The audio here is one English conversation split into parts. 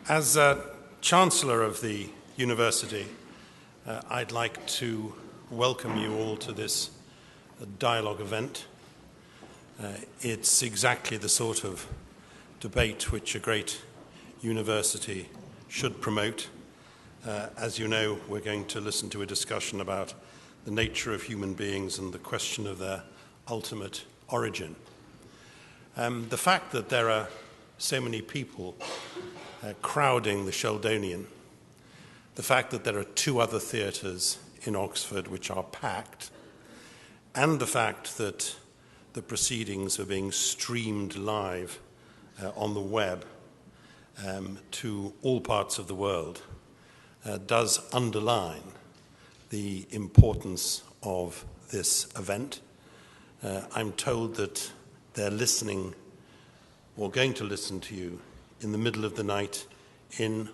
As Chancellor of the University, I'd like to welcome you all to this dialogue event. It's exactly the sort of debate which a great university should promote. As you know, we're going to listen to a discussion about the nature of human beings and the question of their ultimate origin. The fact that there are so many people crowding the Sheldonian, the fact that there are two other theatres in Oxford which are packed, and the fact that the proceedings are being streamed live on the web to all parts of the world does underline the importance of this event. I'm told that they're listening or going to listen to you in the middle of the night in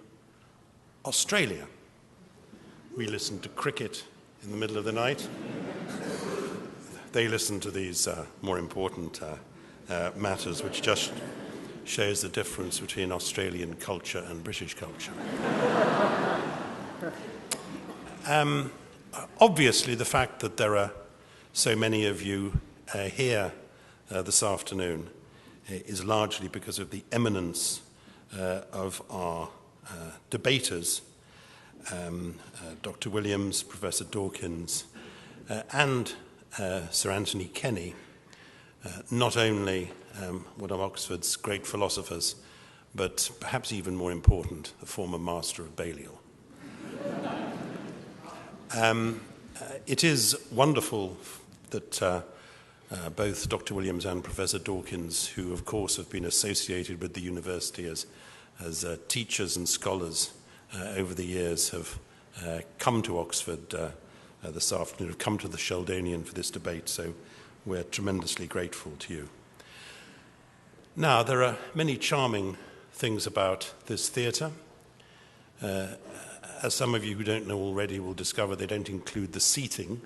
Australia. We listen to cricket in the middle of the night. They listen to these more important matters, which just shows the difference between Australian culture and British culture. Obviously, the fact that there are so many of you here this afternoon is largely because of the eminence of our debaters, Dr. Williams, Professor Dawkins, and Sir Anthony Kenny, not only one of Oxford's great philosophers, but perhaps even more important, the former Master of Balliol. It is wonderful that both Dr. Williams and Professor Dawkins, who of course have been associated with the university as teachers and scholars over the years, have come to Oxford this afternoon, have come to the Sheldonian for this debate, so we're tremendously grateful to you. Now, there are many charming things about this theatre. As some of you who don't know already will discover, they don't include the seating.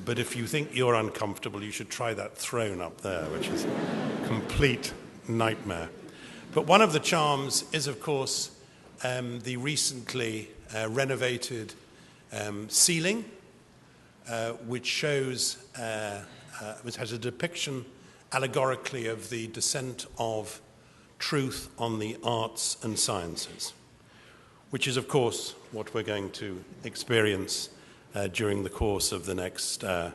But if you think you're uncomfortable, you should try that throne up there, which is a complete nightmare. But one of the charms is, of course, the recently renovated ceiling, which shows, which has a depiction allegorically of the descent of truth on the arts and sciences, which is, of course, what we're going to experience during the course of the next hour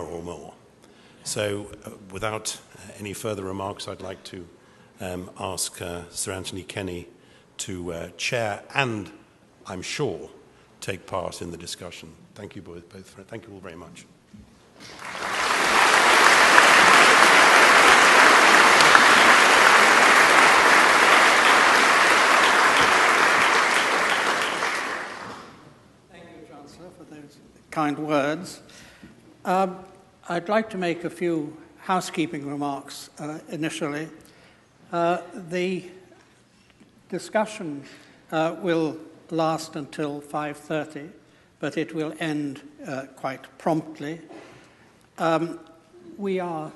or more. So without any further remarks, I'd like to ask Sir Anthony Kenny to chair and, I'm sure, take part in the discussion. Thank you both. Thank you all very much. Kind words. I'd like to make a few housekeeping remarks initially. The discussion will last until 5:30, but it will end quite promptly. We are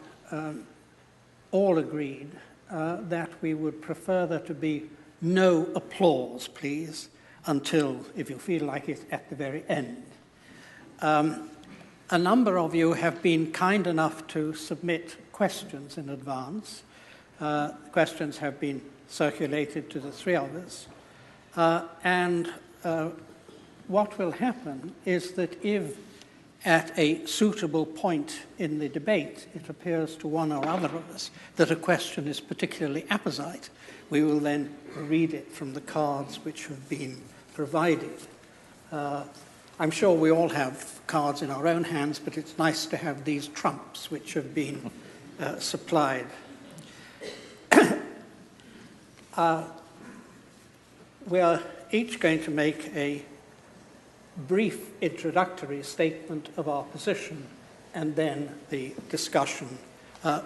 all agreed that we would prefer there to be no applause, please, until, if you feel like it, at the very end. A number of you have been kind enough to submit questions in advance. Questions have been circulated to the three of us. And what will happen is that if at a suitable point in the debate it appears to one or other of us that a question is particularly apposite, we will then read it from the cards which have been provided. I'm sure we all have cards in our own hands, but it's nice to have these trumps which have been supplied. We are each going to make a brief introductory statement of our position, and then the discussion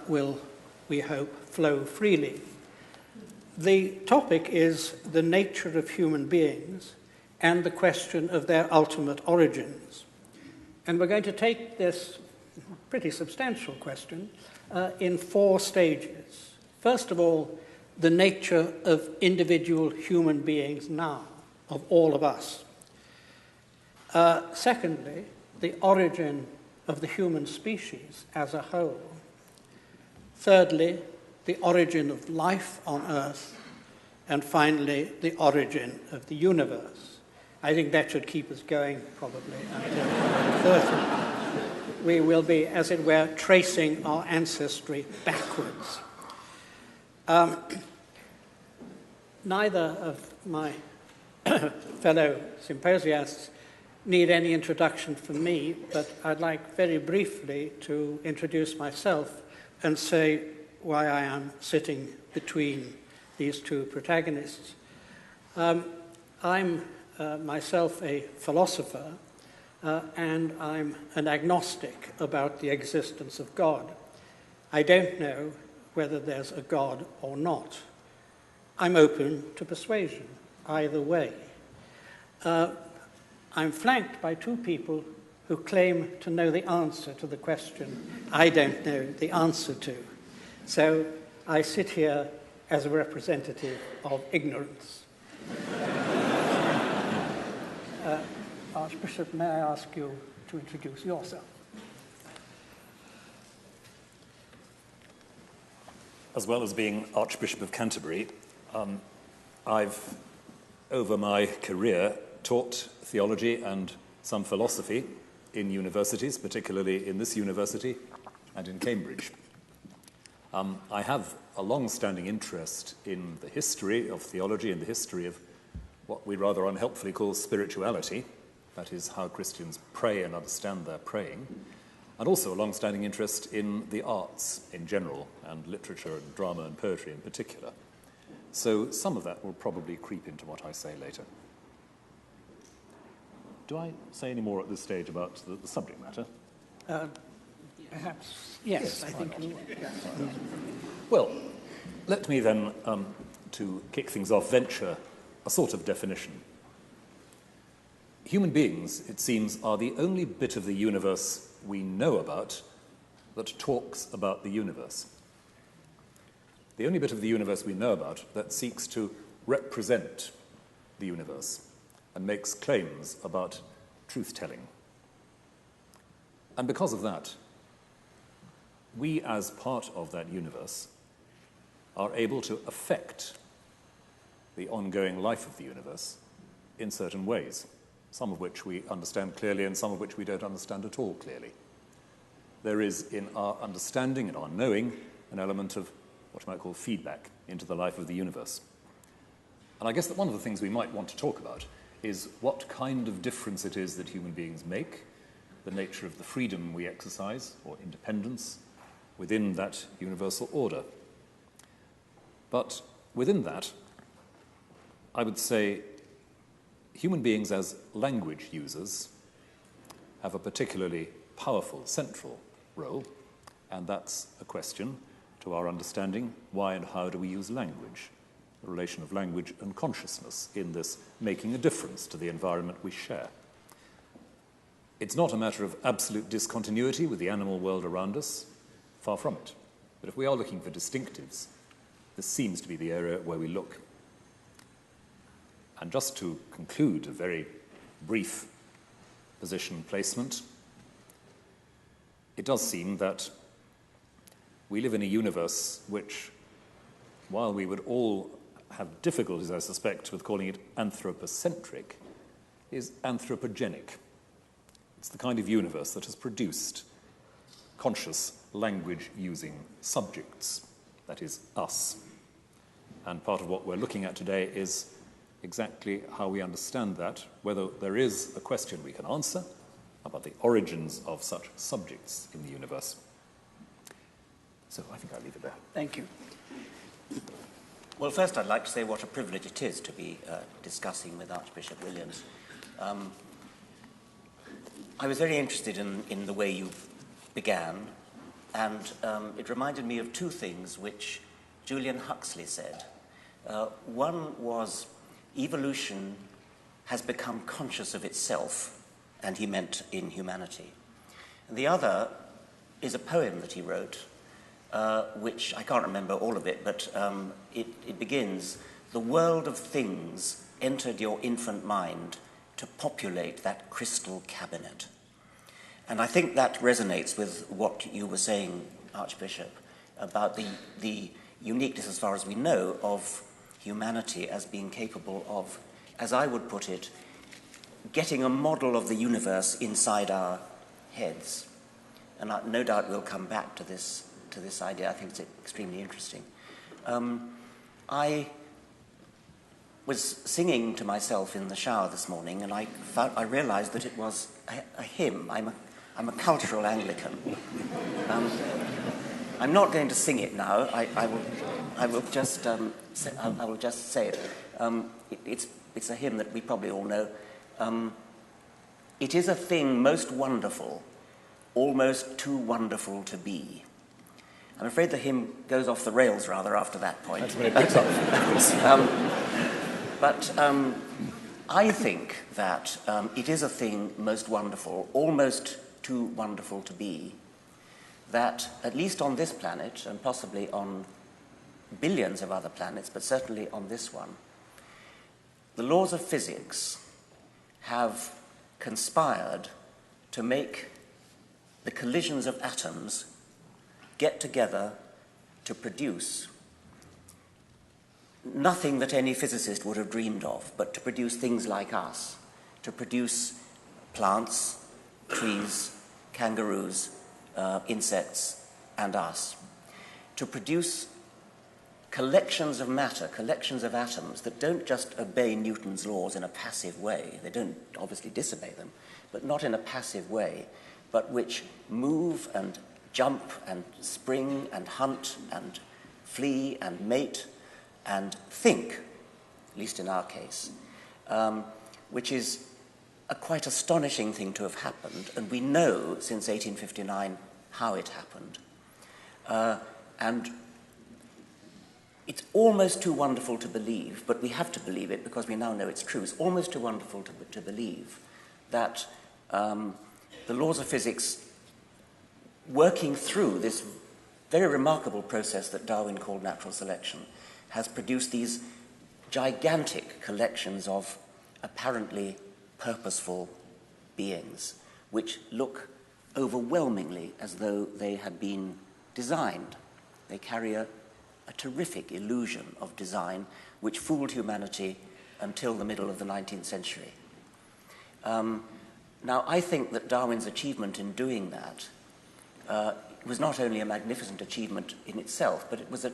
will, we hope, flow freely. The topic is the nature of human beings and the question of their ultimate origins. And we're going to take this pretty substantial question in four stages. First of all, the nature of individual human beings now, of all of us. Secondly, the origin of the human species as a whole. Thirdly, the origin of life on Earth. And finally, the origin of the universe. I think that should keep us going probably until 2030. We will be, as it were, tracing our ancestry backwards. Neither of my fellow symposiasts need any introduction from me, but I'd like very briefly to introduce myself and say why I am sitting between these two protagonists. I'm myself a philosopher, and I'm an agnostic about the existence of God. I don't know whether there's a God or not. I'm open to persuasion, either way. I'm flanked by two people who claim to know the answer to the question I don't know the answer to. So I sit here as a representative of ignorance. Archbishop, may I ask you to introduce yourself? As well as being Archbishop of Canterbury, I've, over my career, taught theology and some philosophy in universities, particularly in this university and in Cambridge. I have a long-standing interest in the history of theology and the history of what we rather unhelpfully call spirituality, that is, how Christians pray and understand their praying, and also a long-standing interest in the arts in general, and literature and drama and poetry in particular. So some of that will probably creep into what I say later. Do I say any more at this stage about the subject matter? Perhaps, yes, I think you would. Yes. Well, let me then, to kick things off, venture a sort of definition. Human beings, it seems, are the only bit of the universe we know about that talks about the universe. The only bit of the universe we know about that seeks to represent the universe and makes claims about truth-telling. And because of that, we, as part of that universe, are able to affect the ongoing life of the universe in certain ways, some of which we understand clearly and some of which we don't understand at all clearly. There is, in our understanding and our knowing, an element of what you might call feedback into the life of the universe. And I guess that one of the things we might want to talk about is what kind of difference it is that human beings make, the nature of the freedom we exercise, or independence, within that universal order. But within that, I would say human beings as language users have a particularly powerful central role, and that's a question to our understanding: why and how do we use language? The relation of language and consciousness in this making a difference to the environment we share. It's not a matter of absolute discontinuity with the animal world around us, far from it. But if we are looking for distinctives, this seems to be the area where we look. And just to conclude a very brief position placement, it does seem that we live in a universe which, while we would all have difficulties, I suspect, with calling it anthropocentric, is anthropogenic. It's the kind of universe that has produced conscious language-using subjects, that is, us. And part of what we're looking at today is exactly how we understand that, whether there is a question we can answer about the origins of such subjects in the universe. So I think I'll leave it there. Thank you. Well, first I'd like to say what a privilege it is to be discussing with Archbishop Williams. I was very interested in the way you began, and it reminded me of two things which Julian Huxley said. One was evolution has become conscious of itself, and he meant in humanity. And the other is a poem that he wrote which I can't remember all of it, but it begins, "The world of things entered your infant mind to populate that crystal cabinet." And I think that resonates with what you were saying, Archbishop, about the uniqueness, as far as we know, of humanity as being capable of, as I would put it, getting a model of the universe inside our heads. And no doubt we'll come back to this idea. I think it's extremely interesting. I was singing to myself in the shower this morning, and I realized that it was a hymn. I'm a cultural Anglican. I'm not going to sing it now. I will just say it. It's a hymn that we probably all know. It is a thing most wonderful, almost too wonderful to be. I'm afraid the hymn goes off the rails rather after that point. That's when it picks up. But I think that it is a thing most wonderful, almost too wonderful to be, that at least on this planet, and possibly on billions of other planets, but certainly on this one, the laws of physics have conspired to make the collisions of atoms get together to produce nothing that any physicist would have dreamed of, but to produce things like us, to produce plants, trees, kangaroos, insects, and us, to produce collections of matter, collections of atoms that don't just obey Newton's laws in a passive way. They don't obviously disobey them, but not in a passive way, but which move and jump and spring and hunt and flee and mate and think, at least in our case, which is a quite astonishing thing to have happened, and we know since 1859 how it happened. And it's almost too wonderful to believe, but we have to believe it because we now know it's true. It's almost too wonderful to believe that the laws of physics, working through this very remarkable process that Darwin called natural selection, has produced these gigantic collections of apparently purposeful beings, which look overwhelmingly as though they had been designed. They carry a terrific illusion of design which fooled humanity until the middle of the 19th century. Now, I think that Darwin's achievement in doing that was not only a magnificent achievement in itself, but it was a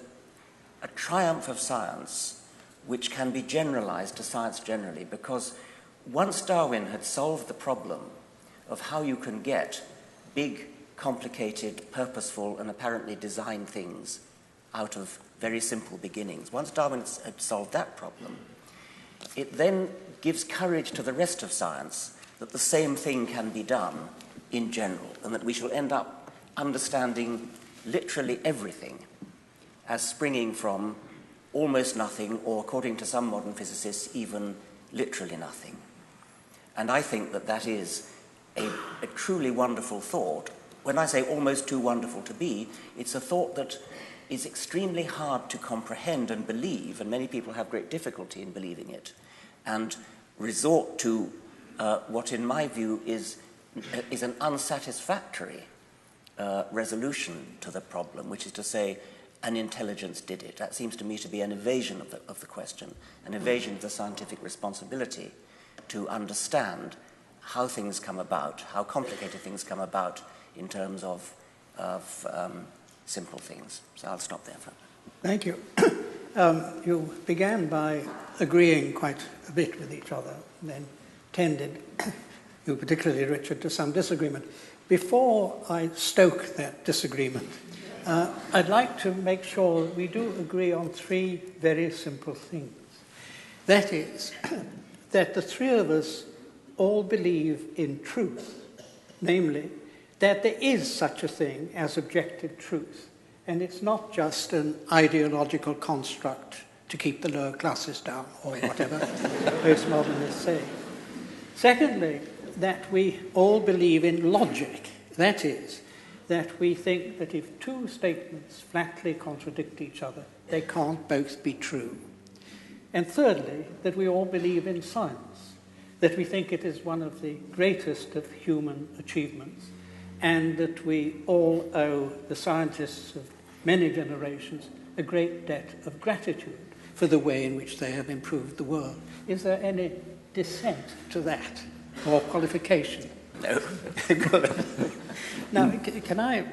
triumph of science which can be generalized to science generally, because once Darwin had solved the problem of how you can get big, complicated, purposeful, and apparently designed things out of very simple beginnings, once Darwin had solved that problem, it then gives courage to the rest of science that the same thing can be done in general, and that we shall end up understanding literally everything as springing from almost nothing, or according to some modern physicists, even literally nothing. And I think that that is a truly wonderful thought. When I say almost too wonderful to be, it's a thought that is extremely hard to comprehend and believe, and many people have great difficulty in believing it, and resort to what, in my view, is an unsatisfactory resolution to the problem, which is to say, an intelligence did it. That seems to me to be an evasion of the question, an evasion of the scientific responsibility to understand how things come about, how complicated things come about in terms of simple things. So I'll stop there. Thank you. You began by agreeing quite a bit with each other, and then tended, you particularly, Richard, to some disagreement. Before I stoke that disagreement, I'd like to make sure that we do agree on three very simple things. That is, that the three of us all believe in truth, namely, that there is such a thing as objective truth, and it's not just an ideological construct to keep the lower classes down, or whatever postmodernists say. Secondly, that we all believe in logic, that is, that we think that if two statements flatly contradict each other, they can't both be true. And thirdly, that we all believe in science, that we think it is one of the greatest of human achievements, and that we all owe the scientists of many generations a great debt of gratitude for the way in which they have improved the world. Is there any dissent to that, or qualification? No. Now, can I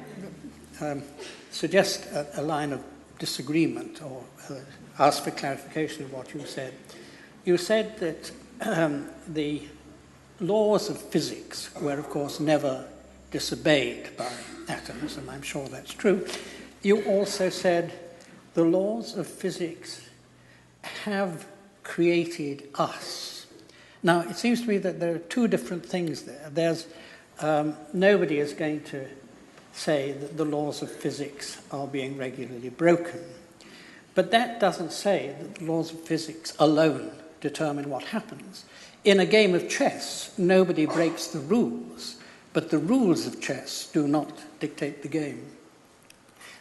suggest a line of disagreement, or ask for clarification of what you said? You said that the laws of physics were, of course, never disobeyed by atoms, and I'm sure that's true. You also said the laws of physics have created us. Now, it seems to me that there are two different things there. There's nobody is going to say that the laws of physics are being regularly broken. But that doesn't say that the laws of physics alone determine what happens. In a game of chess, nobody breaks the rules, but the rules of chess do not dictate the game.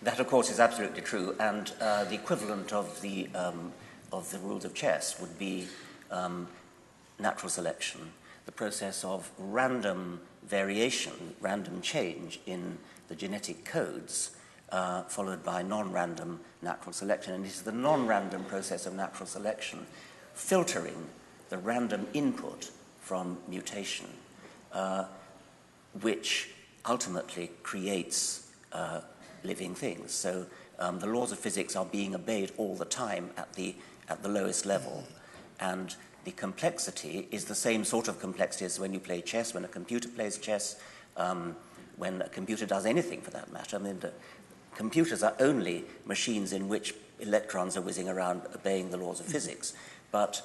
That, of course, is absolutely true, and the equivalent of the rules of chess would be natural selection, the process of random variation, random change in the genetic codes, followed by non-random natural selection. And it is the non-random process of natural selection filtering the random input from mutation, which ultimately creates living things. So the laws of physics are being obeyed all the time at the lowest level, and the complexity is the same sort of complexity as when you play chess, when a computer plays chess, when a computer does anything for that matter. I mean, computers are only machines in which electrons are whizzing around obeying the laws of physics. But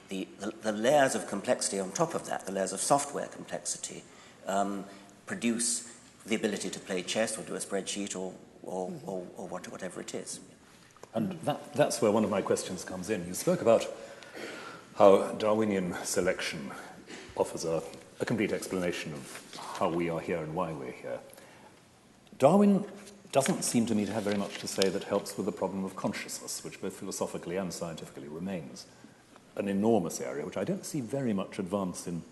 the layers of complexity on top of that, the layers of software complexity, produce the ability to play chess or do a spreadsheet or whatever it is. And that's where one of my questions comes in. You spoke about how Darwinian selection offers a complete explanation of how we are here and why we're here. Darwin doesn't seem to me to have very much to say that helps with the problem of consciousness, which both philosophically and scientifically remains an enormous area, which I don't see very much advance in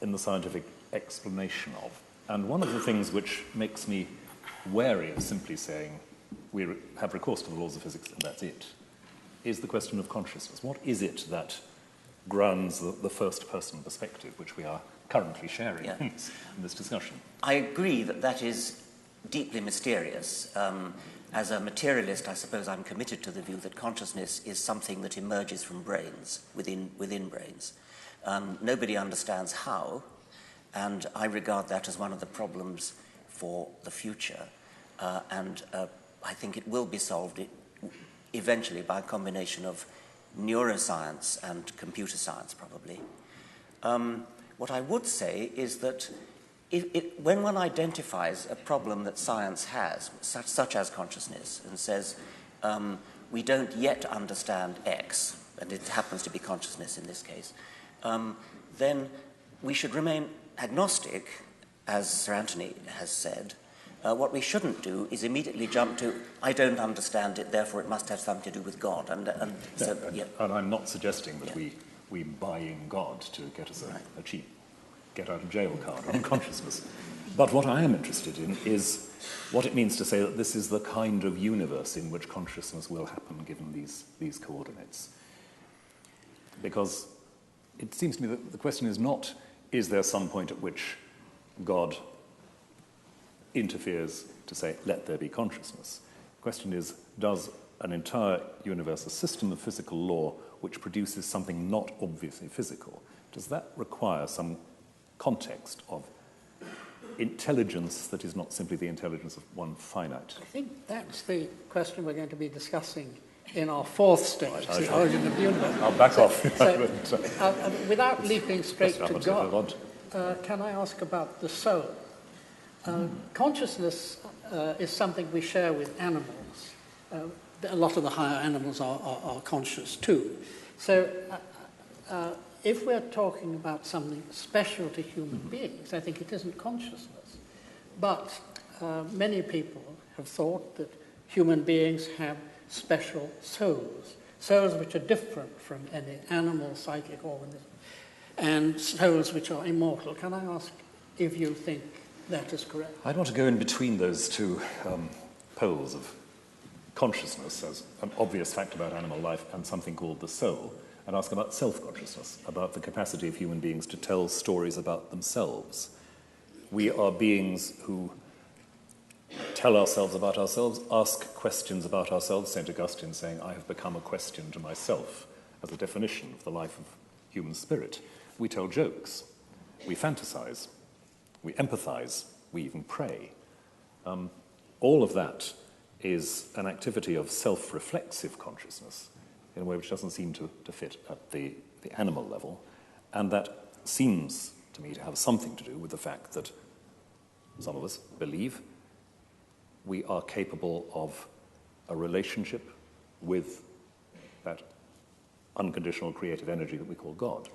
the scientific explanation of. And one of the things which makes me wary of simply saying we have recourse to the laws of physics and that's it, is the question of consciousness. What is it that grounds the first-person perspective, which we are currently sharing in this discussion? I agree that is deeply mysterious. As a materialist, I suppose I'm committed to the view that consciousness is something that emerges from brains, within brains. Nobody understands how, and I regard that as one of the problems for the future. And I think it will be solved eventually by a combination of neuroscience and computer science, probably. What I would say is that when one identifies a problem that science has, such as consciousness, and says, we don't yet understand X, and it happens to be consciousness in this case, then we should remain agnostic, as Sir Anthony has said. What we shouldn't do is immediately jump to, I don't understand it, therefore it must have something to do with God. And I'm not suggesting that we buy in God to get us a cheap get-out-of-jail card on consciousness. But what I am interested in is what it means to say that this is the kind of universe in which consciousness will happen given these coordinates. Because it seems to me that the question is not, is there some point at which God interferes to say, let there be consciousness? The question is, does an entire universe, a system of physical law which produces something not obviously physical, does that require some context of intelligence that is not simply the intelligence of one finite? I think that's the question we're going to be discussing in our fourth stage, the origin of the universe. I'll back off. Without leaping straight to God, can I ask about the soul? Consciousness is something we share with animals. A lot of the higher animals are conscious too. So if we're talking about something special to human beings, I think it isn't consciousness. But many people have thought that human beings have special souls, souls which are different from any animal psychic organism, and souls which are immortal. Can I ask if you think that is correct? I'd want to go in between those two poles of consciousness as an obvious fact about animal life and something called the soul, and ask about self-consciousness, about the capacity of human beings to tell stories about themselves. We are beings who tell ourselves about ourselves, ask questions about ourselves. St. Augustine saying, I have become a question to myself, as a definition of the life of human spirit. We tell jokes, we fantasize, we empathize, we even pray. All of that is an activity of self-reflexive consciousness in a way which doesn't seem to fit at the animal level, and that seems to me to have something to do with the fact that some of us believe we are capable of a relationship with that unconditional creative energy that we call God.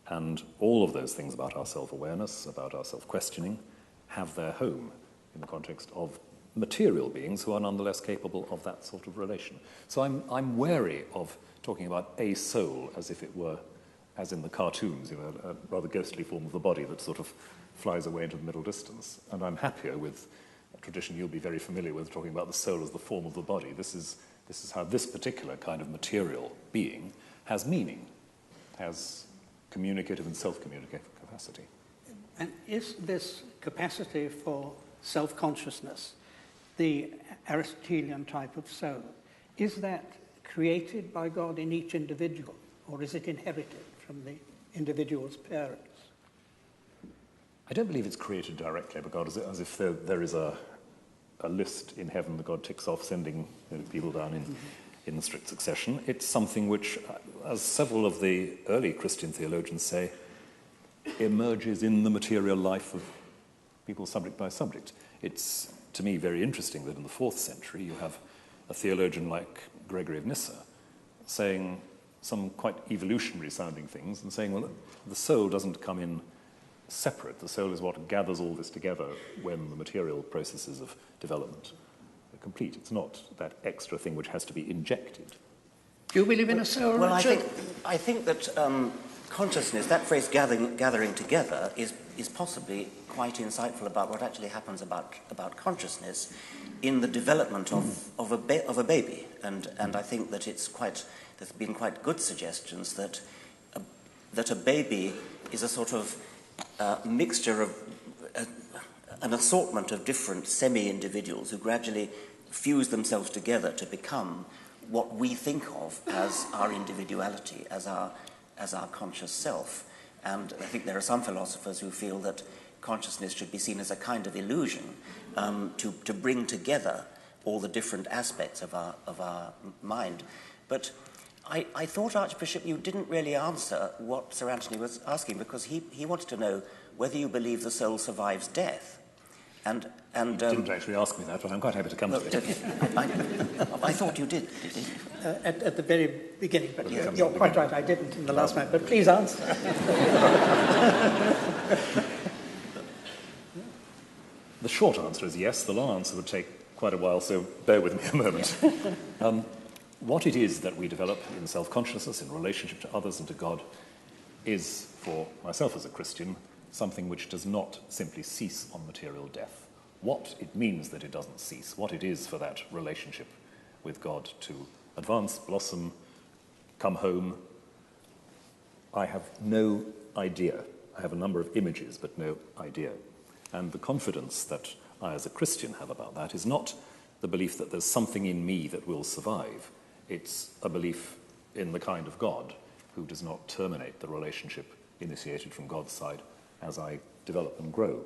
And all of those things about our self-awareness, about our self-questioning, have their home in the context of material beings who are nonetheless capable of that sort of relation. So I'm wary of talking about a soul as if it were, as in the cartoons, a rather ghostly form of the body that sort of flies away into the middle distance. And I'm happier with a tradition you'll be very familiar with, talking about the soul as the form of the body. This is how this particular kind of material being has meaning, has communicative and self-communicative capacity. And is this capacity for self-consciousness, the Aristotelian type of soul, is that created by God in each individual, or is it inherited from the individual's parents? I don't believe it's created directly by God, as if there is a list in heaven that God ticks off, sending people down in strict succession. It's something which, as several of the early Christian theologians say, emerges in the material life of people subject by subject. It's, to me, very interesting that in the 4th century you have a theologian like Gregory of Nyssa saying some quite evolutionary sounding things and saying, well, the soul doesn't come in separate. The soul is what gathers all this together when the material processes of development are complete. It's not that extra thing which has to be injected. Do you believe in a soul, Well, Richard? I think that consciousness, that phrase gathering together, is possibly quite insightful about what actually happens about consciousness in the development of a baby. And I think that there's been quite good suggestions that a baby is a sort of mixture of an assortment of different semi-individuals who gradually fuse themselves together to become what we think of as our individuality, as our conscious self. And I think there are some philosophers who feel that consciousness should be seen as a kind of illusion to bring together all the different aspects of our mind. But I thought, Archbishop, you didn't really answer what Sir Anthony was asking, because he wanted to know whether you believe the soul survives death. And You didn't actually ask me that, but I'm quite happy to come to it. I thought you did you? At the very beginning, but Yeah. you're quite right, I didn't in the last moment. But please answer. The short answer is yes. The long answer would take quite a while, so bear with me a moment. What it is that we develop in self-consciousness, in relationship to others and to God, is, for myself as a Christian, something which does not simply cease on material death. What it means that it doesn't cease, what it is for that relationship with God to advance, blossom, come home, I have no idea. I have a number of images, but no idea. And the confidence that I as a Christian have about that is not the belief that there's something in me that will survive. It's a belief in the kind of God who does not terminate the relationship initiated from God's side as I develop and grow.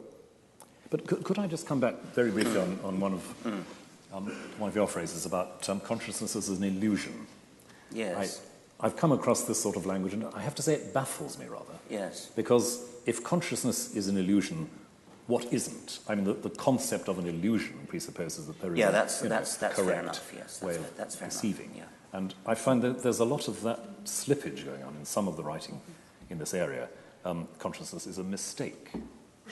But could I just come back very briefly on one of your phrases about consciousness as an illusion? Yes. I've come across this sort of language, and I have to say it baffles me rather. Yes. Because if consciousness is an illusion, what isn't? I mean, the concept of an illusion presupposes that there is that's correct fair enough. Yes, way of that's fair perceiving. enough. Yeah. And I find that there's a lot of that slippage going on in some of the writing in this area. Consciousness is a mistake.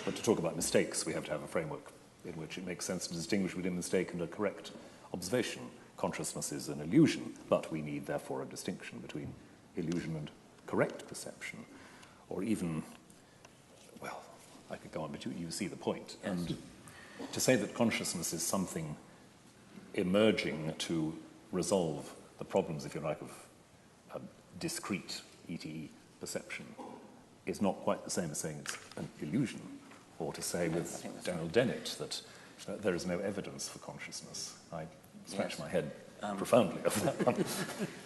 But to talk about mistakes, we have to have a framework in which it makes sense to distinguish between a mistake and a correct observation. Consciousness is an illusion, but we need, therefore, a distinction between illusion and correct perception, or even, well, I could go on, but you see the point. Yes. And to say that consciousness is something emerging to resolve the problems, if you like, of a discrete ETE perception is not quite the same as saying it's an illusion, or to say with Daniel Dennett that there is no evidence for consciousness. I scratch my head profoundly of that one.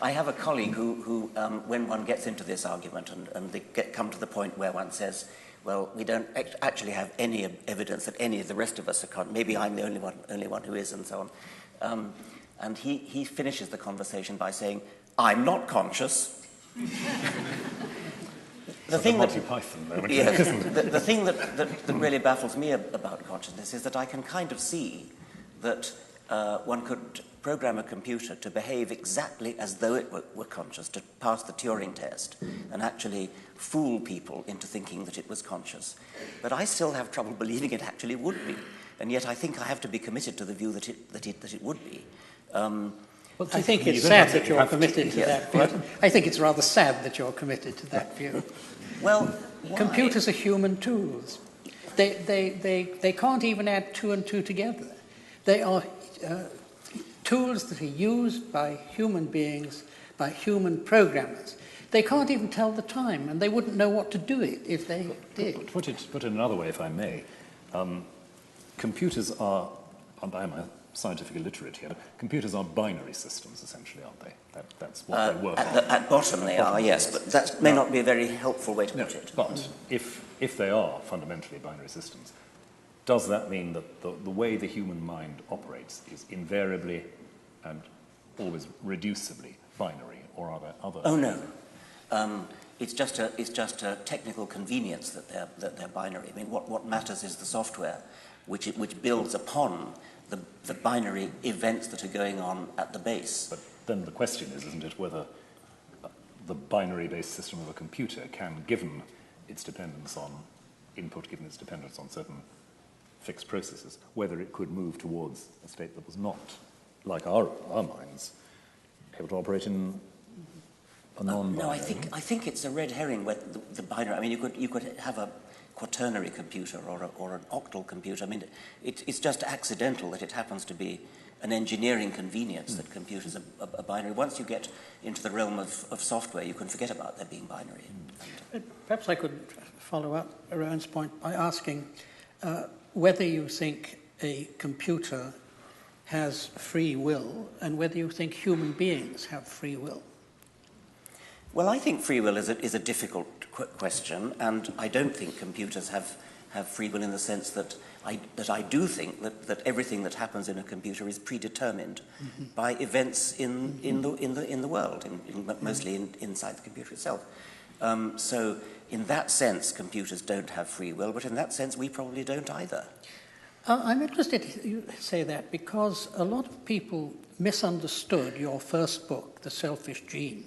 I have a colleague who when one gets into this argument and they come to the point where one says, well, we don't actually have any evidence that any of the rest of us are maybe I'm the only one who is, and so on. And he finishes the conversation by saying, I'm not conscious. The thing that really baffles me about consciousness is that I can kind of see that one could program a computer to behave exactly as though it were conscious, to pass the Turing test and actually fool people into thinking that it was conscious. But I still have trouble believing it actually would be, and yet I think I have to be committed to the view that it would be. Well, I think it's sad that you're committed to that view. I think it's rather sad that you're committed to that view. Well, why? Computers are human tools. They can't even add two and two together. They are tools that are used by human beings, by human programmers. They can't even tell the time, and they wouldn't know what to do it if they did. Put it another way, if I may. Computers are, and I'm a scientific illiterate here, but computers are binary systems, essentially, aren't they? That's what they work on. At bottom they are, yes, but that may not be a very helpful way to put it. But if they are fundamentally binary systems, does that mean that the way the human mind operates is invariably and always reducibly binary, or are there other? Oh no, it's just a technical convenience that they're binary. I mean, what matters is the software, which builds upon the binary events that are going on at the base. But then the question is, isn't it, whether the binary-based system of a computer can, given its dependence on input, given its dependence on certain fixed processes, whether it could move towards a state that was not, like our minds, able to operate in a non-binary. No, I think it's a red herring where the binary. I mean, you could have a quaternary computer or an octal computer. I mean, it's just accidental that it happens to be an engineering convenience that computers are binary. Once you get into the realm of software, you can forget about there being binary. Perhaps I could follow up Rowan's point by asking whether you think a computer has free will and whether you think human beings have free will. Well, I think free will is a difficult question, and I don't think computers have free will in the sense that I do think that everything that happens in a computer is predetermined by events in the world, mostly inside the computer itself. So in that sense, computers don't have free will, but in that sense, we probably don't either. I'm interested you say that because a lot of people misunderstood your first book, The Selfish Gene,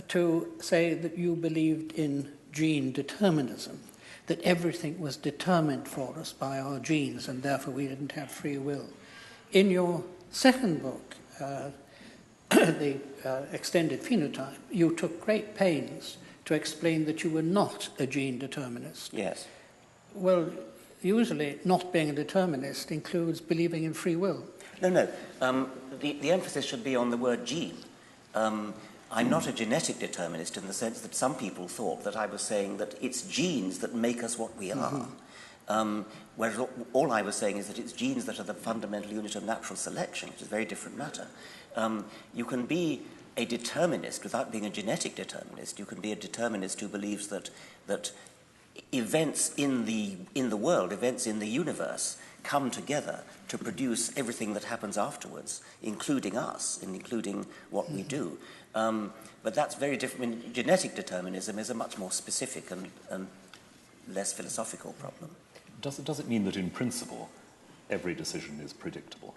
to say that you believed in gene determinism, that everything was determined for us by our genes and therefore we didn't have free will. In your second book, The Extended Phenotype, you took great pains to explain that you were not a gene determinist. Yes. Well, usually not being a determinist includes believing in free will. No. The emphasis should be on the word gene. I'm not a genetic determinist in the sense that some people thought that I was saying that it's genes that make us what we are. Whereas all I was saying is that it's genes that are the fundamental unit of natural selection, which is a very different matter. You can be a determinist without being a genetic determinist. You can be a determinist who believes that events in the world, events in the universe, come together to produce everything that happens afterwards, including us, and including what we do. But that's very different. I mean, genetic determinism is a much more specific and less philosophical problem. Does it mean that in principle every decision is predictable?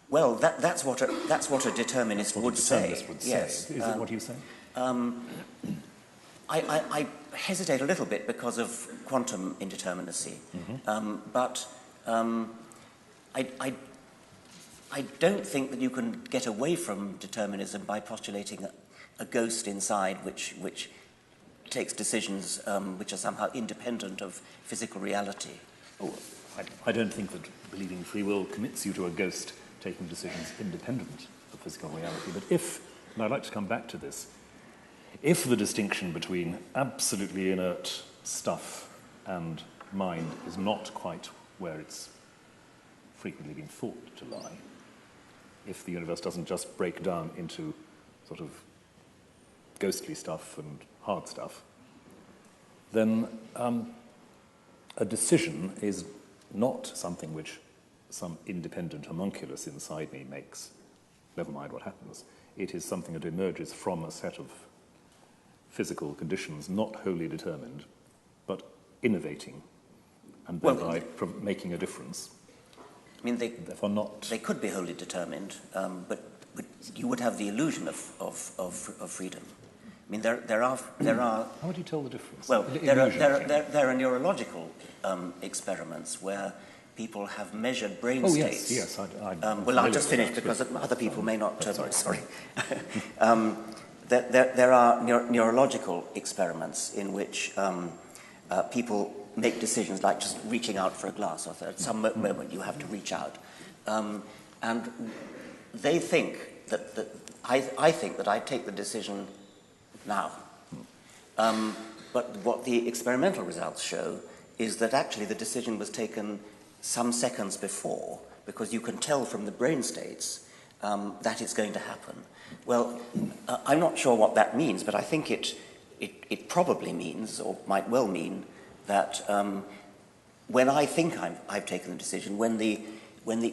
Well, that's what a determinist would say. Yes. Is it what you say? I hesitate a little bit because of quantum indeterminacy, but I don't think that you can get away from determinism by postulating a ghost inside which takes decisions which are somehow independent of physical reality. Oh, I don't think that believing free will commits you to a ghost taking decisions independent of physical reality. But if, and I'd like to come back to this, if the distinction between absolutely inert stuff and mind is not quite where it's frequently been thought to lie, if the universe doesn't just break down into sort of ghostly stuff and hard stuff, then a decision is not something which some independent homunculus inside me makes, never mind what happens. It is something that emerges from a set of physical conditions not wholly determined, but innovating and thereby making a difference. I mean, therefore not. They could be wholly determined, but you would have the illusion of freedom. I mean, there are. How would you tell the difference? Well, there are neurological experiments where people have measured brain states. Yes. Well, I'll just finish because other people may not. Sorry. There are neurological experiments in which people make decisions like just reaching out for a glass, or at some moment you have to reach out, and they think that I think that I take the decision now. But what the experimental results show is that actually the decision was taken some seconds before, because you can tell from the brain states that it's going to happen. Well, I'm not sure what that means, but I think it probably means, or might well mean, that when I think I've taken the decision, when the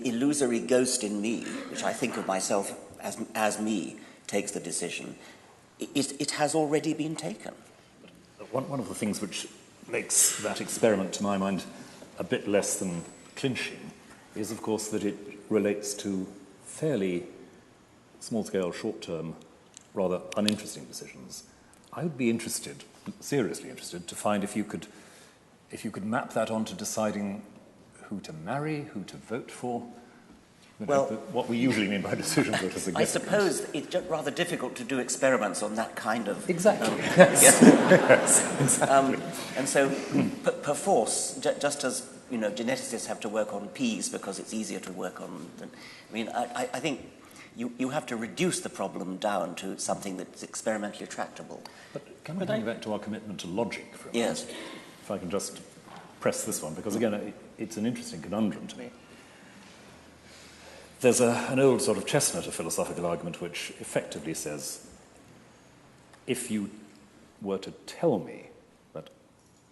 illusory ghost in me, which I think of myself as me, takes the decision, it has already been taken. One of the things which makes that experiment, to my mind, a bit less than clinching is, of course, that it relates to fairly small-scale, short-term, rather uninteresting decisions. I would be interested, seriously interested, to find if you could map that onto deciding who to marry, who to vote for. Well, what we usually mean by decisions that are significant. I suppose it's just rather difficult to do experiments on that kind of... Exactly. Yes. Exactly. And so, perforce, just as geneticists have to work on peas because it's easier to work on than... I mean, I think you have to reduce the problem down to something that's experimentally tractable. But can we bring back to our commitment to logic for a moment? Yes. If I can just press this one, because again, it's an interesting conundrum to me. There's an old sort of chestnut of philosophical argument which effectively says, if you were to tell me that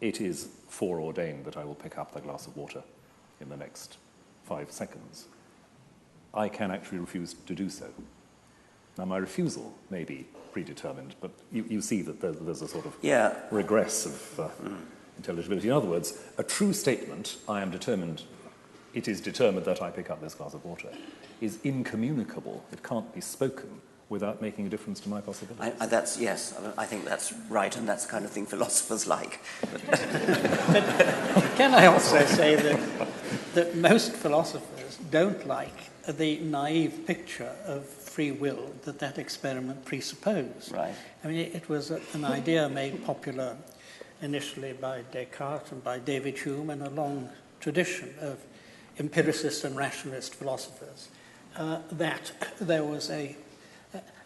it is foreordained that I will pick up a glass of water in the next 5 seconds, I can actually refuse to do so. Now, my refusal may be predetermined, but you see that there's a sort of regress of intelligibility. In other words, a true statement, I am determined, it is determined that I pick up this glass of water, is incommunicable. It can't be spoken without making a difference to my possibilities. I think that's right, and that's the kind of thing philosophers like. But can I also say that most philosophers don't like the naive picture of free will that experiment presupposed. Right. I mean, it was an idea made popular initially by Descartes and by David Hume, and a long tradition of empiricist and rationalist philosophers, that there was a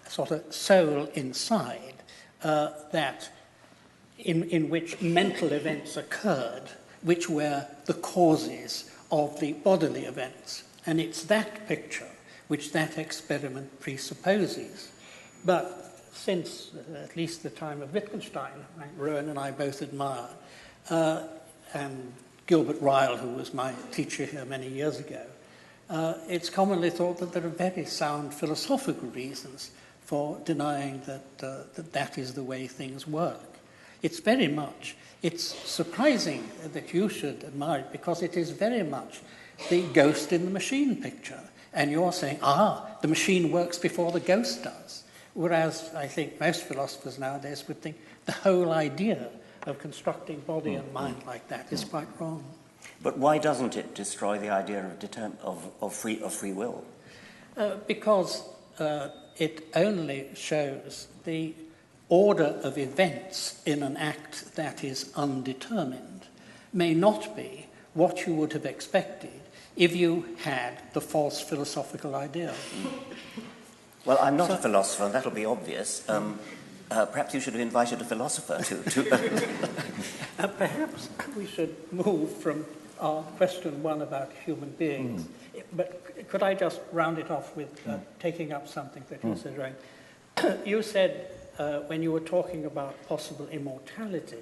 sort of soul inside that in which mental events occurred, which were the causes of the bodily events. And it's that picture which that experiment presupposes. But since at least the time of Wittgenstein, Rowan and I both admire, and Gilbert Ryle, who was my teacher here many years ago, it's commonly thought that there are very sound philosophical reasons for denying that is the way things work. It's surprising that you should admire it, because it is very much the ghost in the machine picture. And you're saying, the machine works before the ghost does. whereas I think most philosophers nowadays would think the whole idea of constructing body and mind like that is quite wrong. But why doesn't it destroy the idea of free will? Because it only shows the order of events in an act that is undetermined may not be what you would have expected if you had the false philosophical idea. Well, I'm not a philosopher, and that'll be obvious. Perhaps you should have invited a philosopher to... Perhaps we should move from our question one about human beings. But could I just round it off with taking up something that you said, Rowan? You said, when you were talking about possible immortality,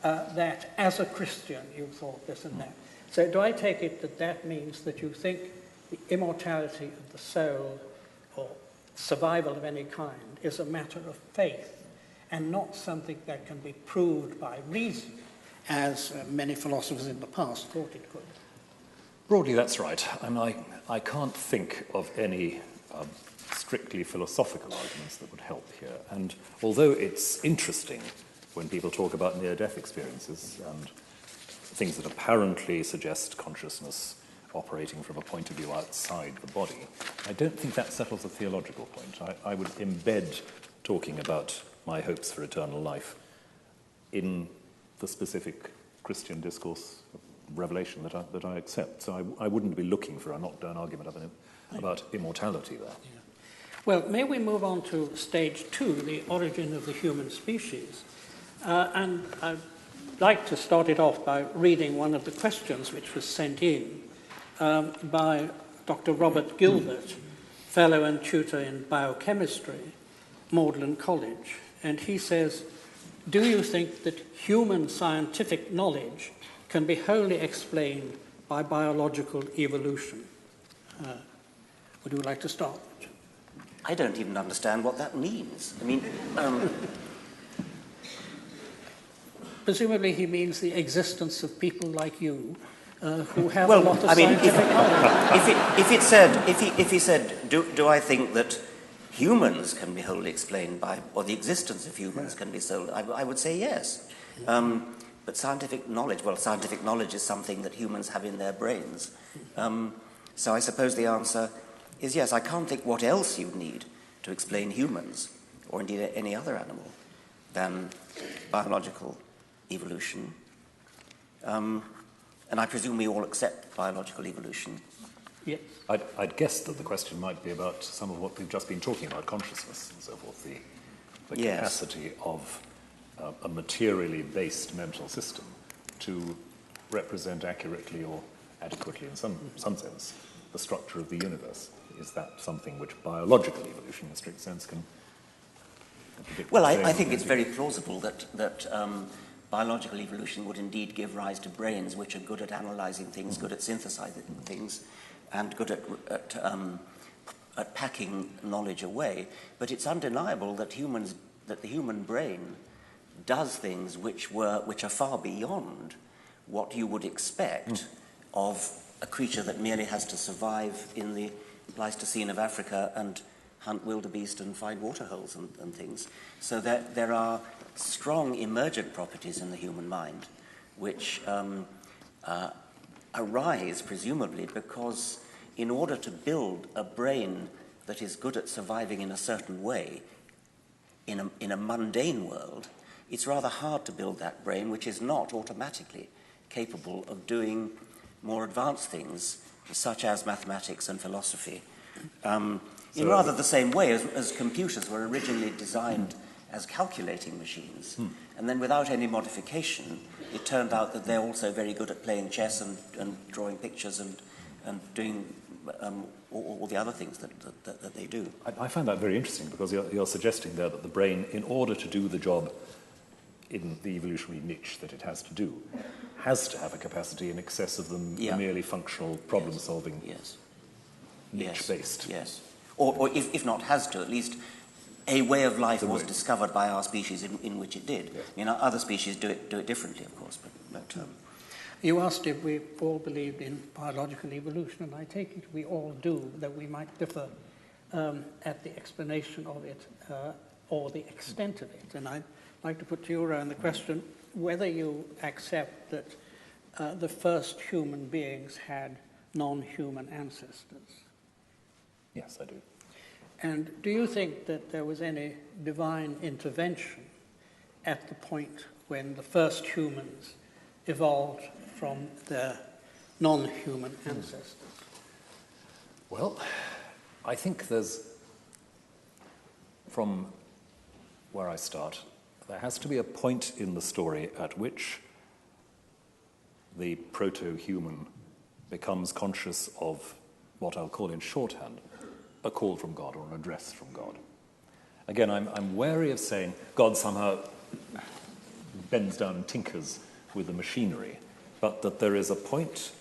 that as a Christian you thought this and that. So do I take it that that means that you think the immortality of the soul or survival of any kind is a matter of faith and not something that can be proved by reason, as many philosophers in the past thought it could? Broadly, that's right. I can't think of any strictly philosophical arguments that would help here. And although it's interesting when people talk about near-death experiences and things that apparently suggest consciousness operating from a point of view outside the body, I don't think that settles a theological point. I would embed talking about my hopes for eternal life in the specific Christian discourse revelation that I accept. So I wouldn't be looking for a knockdown argument about immortality there. Yeah. Well, may we move on to stage two, the origin of the human species? And I'd like to start it off by reading one of the questions which was sent in by Dr. Robert Gilbert, fellow and tutor in biochemistry, Magdalen College. And he says, do you think that human scientific knowledge can be wholly explained by biological evolution? Would you like to start? I don't even understand what that means. I mean... Presumably he means the existence of people like you who have a lot of scientific knowledge. If he said, do I think that humans can be wholly explained by, or the existence of humans can be so, I would say yes. But scientific knowledge is something that humans have in their brains. So I suppose the answer is yes. I can't think what else you'd need to explain humans, or indeed any other animal, than biological evolution. And I presume we all accept biological evolution. Yes. I'd guess that the question might be about some of what we've just been talking about, consciousness and so forth, the Yes. capacity of a materially based mental system to represent accurately or adequately, in some sense, the structure of the universe. Is that something which biological evolution, in a strict sense, can predict? Well, I think it's very plausible that biological evolution would indeed give rise to brains which are good at analysing things, good at synthesizing things, and good at packing knowledge away. But it's undeniable that the human brain does things which are far beyond what you would expect of a creature that merely has to survive in the Pleistocene of Africa and hunt wildebeest and find waterholes and things. So there are strong emergent properties in the human mind which arise presumably because in order to build a brain that is good at surviving in a certain way in a mundane world, it's rather hard to build that brain which is not automatically capable of doing more advanced things such as mathematics and philosophy. In rather the same way as computers were originally designed as calculating machines. And then without any modification, it turned out that they're also very good at playing chess and drawing pictures and doing all the other things that they do. I find that very interesting because you're suggesting there that the brain, in order to do the job in the evolutionary niche that it has to do, has to have a capacity in excess of the merely functional problem-solving niche-based. Yes. Or if not has to, at least a way of life was discovered by our species in which it did. Yes. You know, other species do it differently, of course, but You asked if we all believed in biological evolution, and I take it we all do, that we might differ at the explanation of it or the extent of it. And I'd like to put to you, Rowan, the question whether you accept that the first human beings had non-human ancestors. Yes, I do. And do you think that there was any divine intervention at the point when the first humans evolved from their non-human ancestors? Well, I think there's, from where I start, there has to be a point in the story at which the proto-human becomes conscious of what I'll call in shorthand a call from God or an address from God. Again, I'm wary of saying God somehow bends down and tinkers with the machinery, but that there is a point,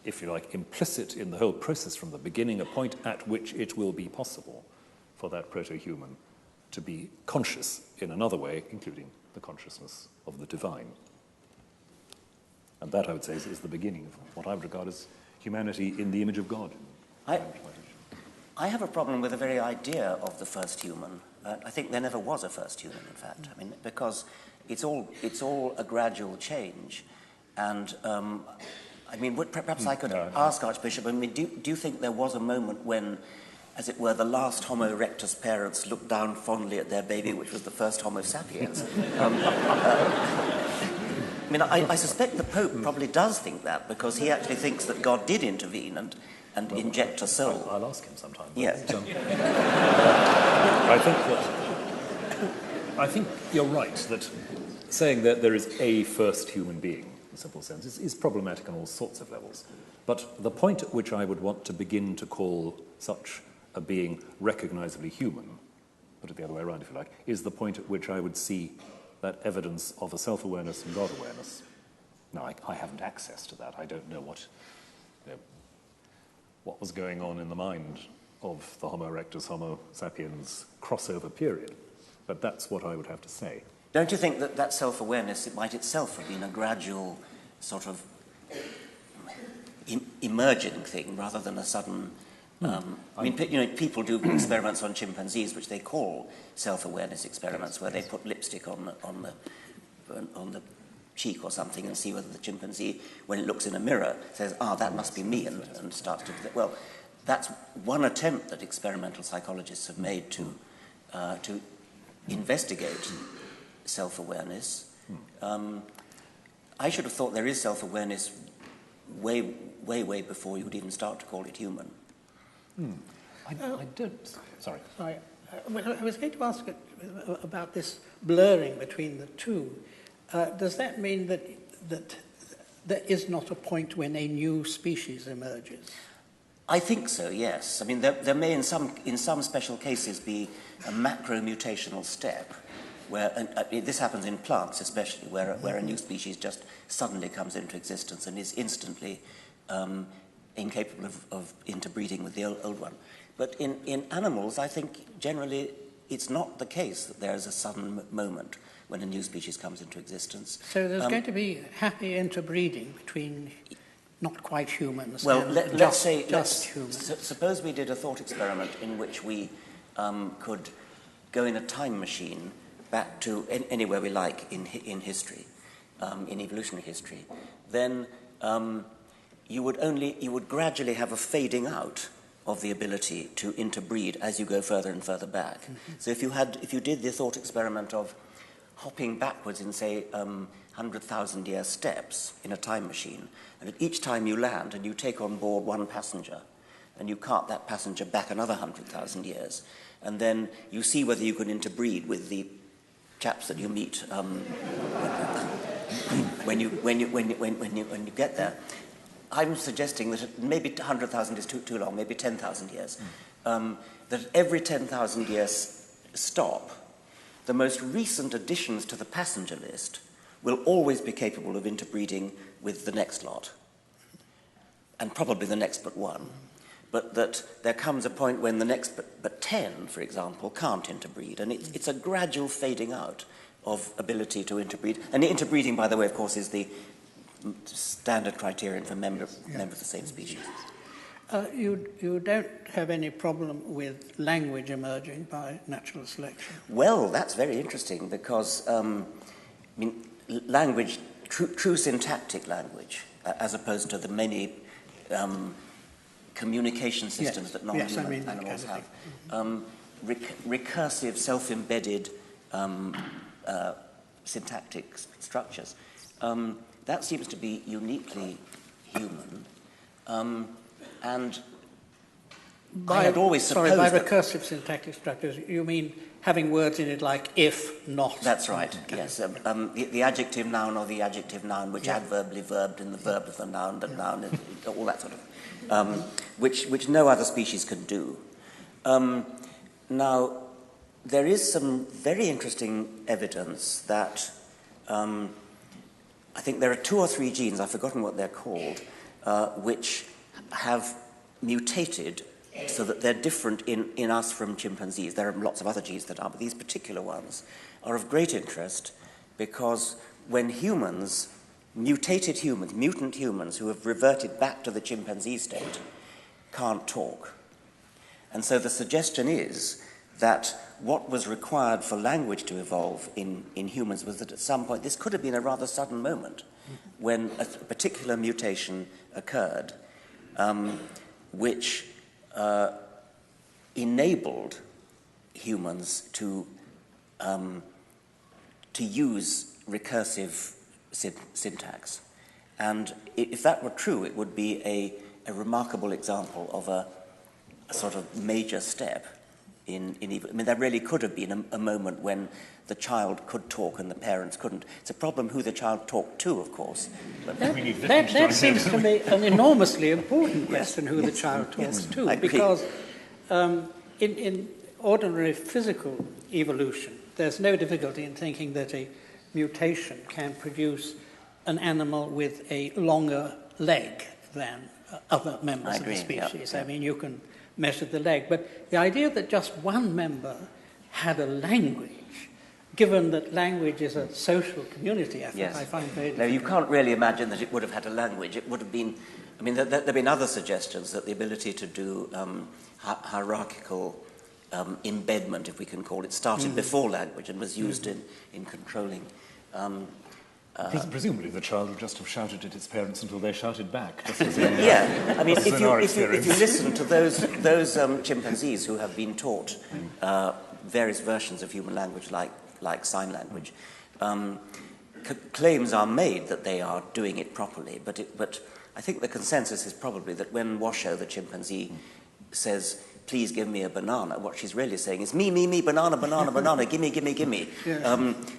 if you like, implicit in the whole process from the beginning, a point at which it will be possible for that proto-human to be conscious in another way, including the consciousness of the divine. And that, I would say, is the beginning of what I would regard as humanity in the image of God. I have a problem with the very idea of the first human. I think there never was a first human, in fact. I mean, because it's all a gradual change. And, I mean, perhaps I could ask Archbishop, I mean, do you think there was a moment when, as it were, the last Homo erectus parents looked down fondly at their baby, which was the first Homo sapiens? I mean, I suspect the Pope probably does think that, because he actually thinks that God did intervene and inject a soul. I'll ask him sometime. Yes. I think you're right that saying that there is a first human being, in a simple sense, is problematic on all sorts of levels. But the point at which I would want to begin to call such a being recognizably human, put it the other way around if you like, is the point at which I would see that evidence of a self-awareness and God-awareness. Now, I haven't access to that. I don't know what was going on in the mind of the Homo erectus, Homo sapiens crossover period. But that's what I would have to say. Don't you think that self-awareness, it might itself have been a gradual sort of emerging thing rather than a sudden... I mean, people do experiments on chimpanzees, which they call self-awareness experiments, where they put lipstick on the cheek or something and see whether the chimpanzee, when it looks in a mirror, says, that must be me, and starts to... Well, that's one attempt that experimental psychologists have made to investigate self-awareness. I should have thought there is self-awareness way before you would even start to call it human. I don't... Sorry. I was going to ask about this blurring between the two. Does that mean that there is not a point when a new species emerges? I think so, yes. I mean, there may in some special cases be a macro-mutational step where, this happens in plants especially, where a new species just suddenly comes into existence and is instantly incapable of interbreeding with the old one. But in animals, I think generally it's not the case that there is a sudden moment when a new species comes into existence. So there's going to be happy interbreeding between not quite humans and let's say humans. Suppose we did a thought experiment in which we could go in a time machine back to anywhere we like in history, in evolutionary history. Then you would gradually have a fading out of the ability to interbreed as you go further and further back. Mm-hmm. So if you did the thought experiment of hopping backwards in, say, 100,000-year steps in a time machine, and at each time you land and you take on board one passenger, and you cart that passenger back another 100,000 years, and then you see whether you can interbreed with the chaps that you meet when you get there. I'm suggesting that maybe 100,000 is too long, maybe 10,000 years. That every 10,000 years stop, the most recent additions to the passenger list will always be capable of interbreeding with the next lot, and probably the next but one. But that there comes a point when the next but 10, for example, can't interbreed, and it's a gradual fading out of ability to interbreed. And interbreeding, by the way, of course, is the standard criterion for member of the same species. You don't have any problem with language emerging by natural selection? Well, that's very interesting because, language, true syntactic language, as opposed to the many communication systems that non-human animals have. Recursive, self-embedded syntactic structures. That seems to be uniquely human. And I had always supposed by recursive syntactic structures, you mean having words in it like if, not? That's right, yes. The adjective noun or the adjective noun, which adverbally verbed in the verb of the noun, all that sort of, which no other species can do. Now, there is some very interesting evidence that I think there are 2 or 3 genes, I've forgotten what they're called, which have mutated so that they're different in us from chimpanzees. There are lots of other genes that are, but these particular ones are of great interest because when humans, mutant humans who have reverted back to the chimpanzee state, can't talk. And so the suggestion is that what was required for language to evolve in humans was that at some point, this could have been a rather sudden moment when a particular mutation occurred, which enabled humans to use recursive syntax. And if that were true, it would be a remarkable example of a sort of major step in there really could have been a moment when the child could talk and the parents couldn't. It's a problem who the child talked to, of course. But that seems to me an enormously important question, who the child talks to, because in ordinary physical evolution, there's no difficulty in thinking that a mutation can produce an animal with a longer leg than other members of the species. I mean, you can measure the leg. But the idea that just one member had a language, given that language is a social community effort, I find very difficult. No, you can't really imagine that it would have had a language. It would have been, there have been other suggestions that the ability to do hierarchical embedment, if we can call it, started before language and was used in controlling. Presumably the child would just have shouted at its parents until they shouted back. Just as if you listen to those chimpanzees who have been taught various versions of human language, like sign language, claims are made that they are doing it properly. But I think the consensus is probably that when Washoe, the chimpanzee, says, "Please give me a banana," what she's really saying is, me, banana, banana, banana, gimme,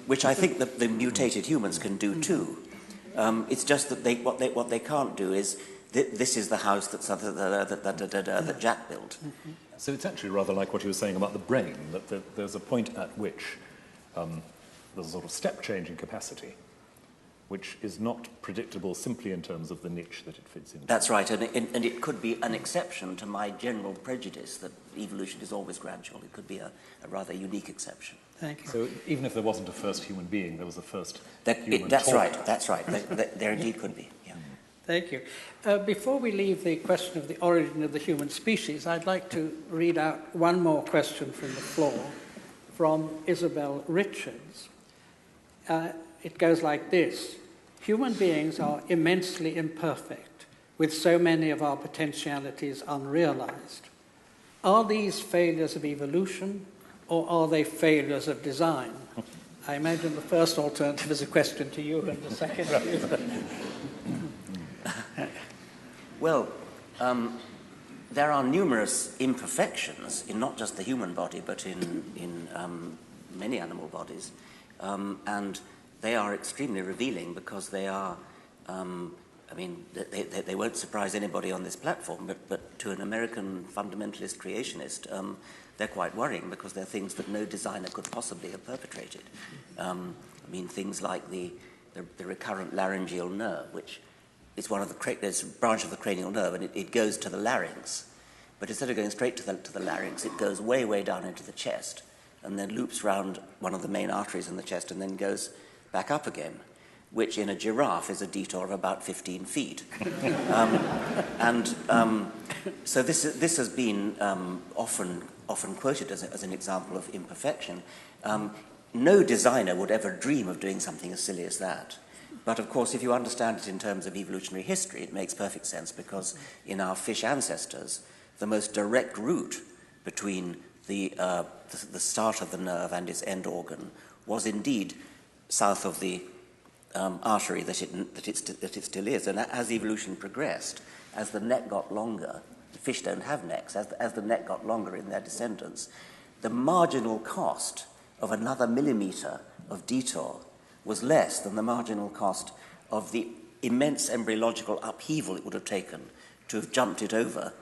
which I think that the mutated humans can do too. It's just that what they can't do is, this is the house that Jack built. So it's actually rather like what you were saying about the brain, that there's a point at which there's a sort of step change in capacity, which is not predictable simply in terms of the niche that it fits into. That's right, and it could be an exception to my general prejudice that evolution is always gradual. It could be a rather unique exception. Thank you. So even if there wasn't a first human being, there was a first human That's talker. right. There indeed could be, yeah. Thank you. Before we leave the question of the origin of the human species, I'd like to read out one more question from the floor from Isabel Richards. It goes like this. Human beings are immensely imperfect, with so many of our potentialities unrealized. Are these failures of evolution, or are they failures of design? I imagine the first alternative is a question to you, and the second to you. Well, there are numerous imperfections in not just the human body, but in many animal bodies, and they are extremely revealing because they are, they won't surprise anybody on this platform, but to an American fundamentalist creationist, they're quite worrying because they're things that no designer could possibly have perpetrated. Things like the recurrent laryngeal nerve, which is there's a branch of the cranial nerve, and it goes to the larynx. But instead of going straight to the larynx, it goes way, way down into the chest, and then loops round one of the main arteries in the chest, and then goes back up again. which in a giraffe is a detour of about 15 feet. So this has been often quoted as an example of imperfection. No designer would ever dream of doing something as silly as that. But of course, if you understand it in terms of evolutionary history, it makes perfect sense, because in our fish ancestors, the most direct route between the start of the nerve and its end organ was indeed south of the artery that it still is. And as evolution progressed, as the neck got longer, fish don't have necks, as the neck got longer in their descendants, the marginal cost of another millimetre of detour was less than the marginal cost of the immense embryological upheaval it would have taken to have jumped it over.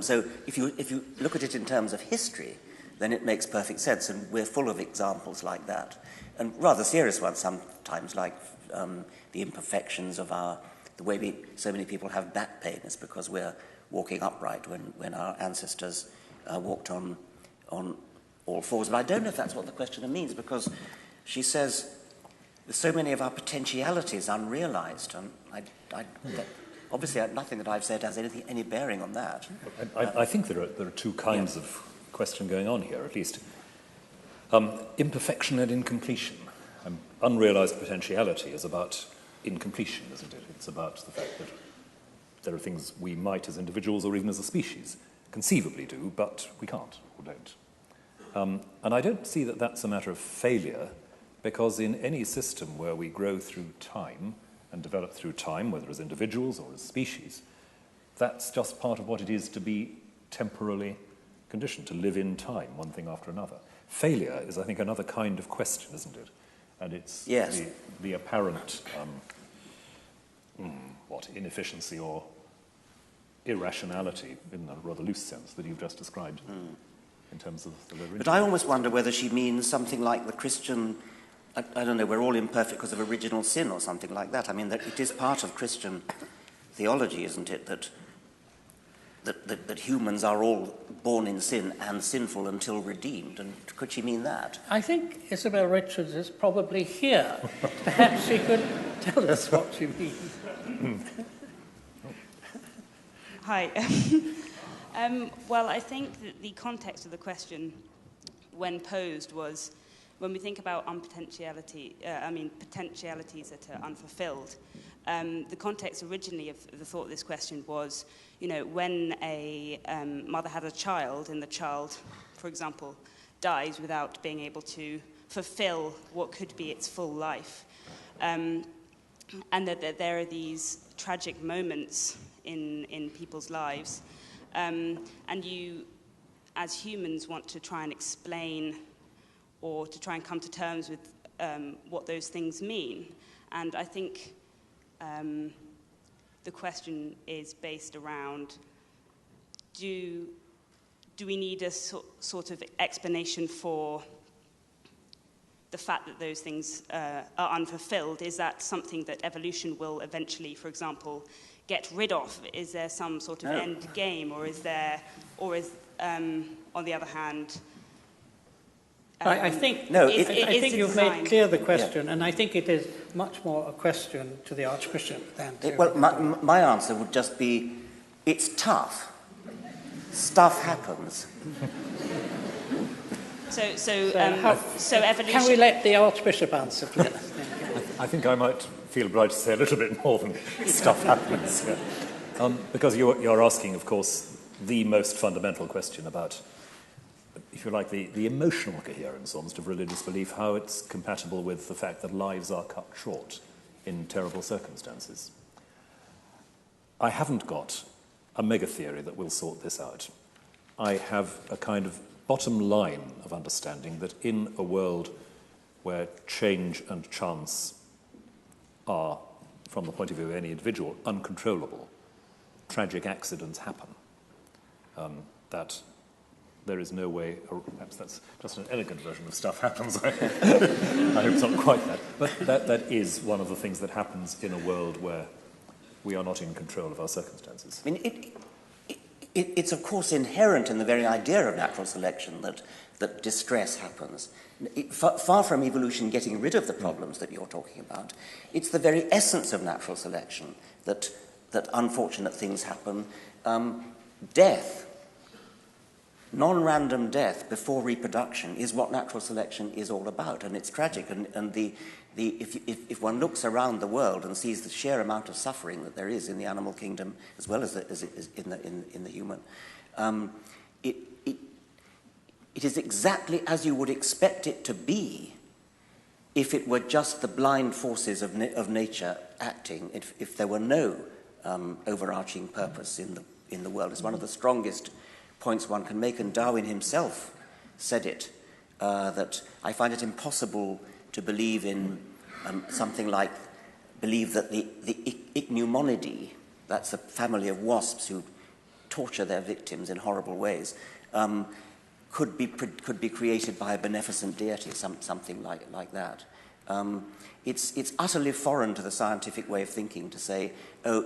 So if you look at it in terms of history, then it makes perfect sense, and we're full of examples like that. And rather serious ones sometimes, like the imperfections of the way so many people have back pain is because we're walking upright when our ancestors walked on all fours. But I don't know if that's what the questioner means, because she says so many of our potentialities unrealized, and obviously nothing that I've said has any bearing on that. I think there are two kinds of question going on here, at least. Imperfection and incompletion. Unrealized potentiality is about incompletion, isn't it? It's about the fact that there are things we might, as individuals or even as a species, conceivably do, but we can't or don't. And I don't see that that's a matter of failure, because in any system where we grow through time and develop through time, whether as individuals or as species, that's just part of what it is to be temporally conditioned, to live in time, one thing after another. Failure is, I think, another kind of question, isn't it? And it's the apparent inefficiency or irrationality, in a rather loose sense, that you've just described in terms of the origin. But I almost wonder whether she means something like the Christian, I don't know, we're all imperfect because of original sin or something like that. I mean, that it is part of Christian theology, isn't it, that humans are all born in sin and sinful until redeemed. And could she mean that? I think Isabel Richards is probably here. Perhaps she could tell us what she means. Hi. Well, I think that the context of the question, when posed, was when we think about potentialities that are unfulfilled. The context originally of the thought of this question was, when a mother has a child and the child, for example, dies without being able to fulfill what could be its full life, and that there are these tragic moments in people's lives, and you, as humans, want to try and explain or to try and come to terms with what those things mean. And I think the question is based around, do we need a sort of explanation for the fact that those things are unfulfilled? Is that something that evolution will eventually, for example, get rid of? Is there some sort of end game, or is on the other hand, I think you've made clear the question, and I think it is much more a question to the Archbishop than to... Well, my answer would just be, it's tough. Stuff happens. So evolution... Can we let the Archbishop answer, please? I think I might feel obliged to say a little bit more than stuff happens. Yeah. Because you're asking, of course, the most fundamental question about, if you like, the emotional coherence almost of religious belief, how it's compatible with the fact that lives are cut short in terrible circumstances. I haven't got a mega theory that will sort this out. I have a kind of bottom line of understanding that in a world where change and chance are, from the point of view of any individual, uncontrollable, tragic accidents happen. That there is no way, or perhaps that's just an elegant version of stuff happens. I hope it's not quite that. But that is one of the things that happens in a world where we are not in control of our circumstances. I mean, it's of course inherent in the very idea of natural selection that distress happens. Far from evolution getting rid of the problems that you're talking about, it's the very essence of natural selection that unfortunate things happen. Death, non-random death before reproduction, is what natural selection is all about, and it's tragic. And if one looks around the world and sees the sheer amount of suffering that there is in the animal kingdom as well as in the human, it is exactly as you would expect it to be if it were just the blind forces of nature acting, if there were no overarching purpose in the world. It's one of the strongest points one can make, and Darwin himself said it, that I find it impossible to believe in believe that the Ichneumonidae, that's a family of wasps who torture their victims in horrible ways, could be created by a beneficent deity, something like that. It's utterly foreign to the scientific way of thinking to say, oh,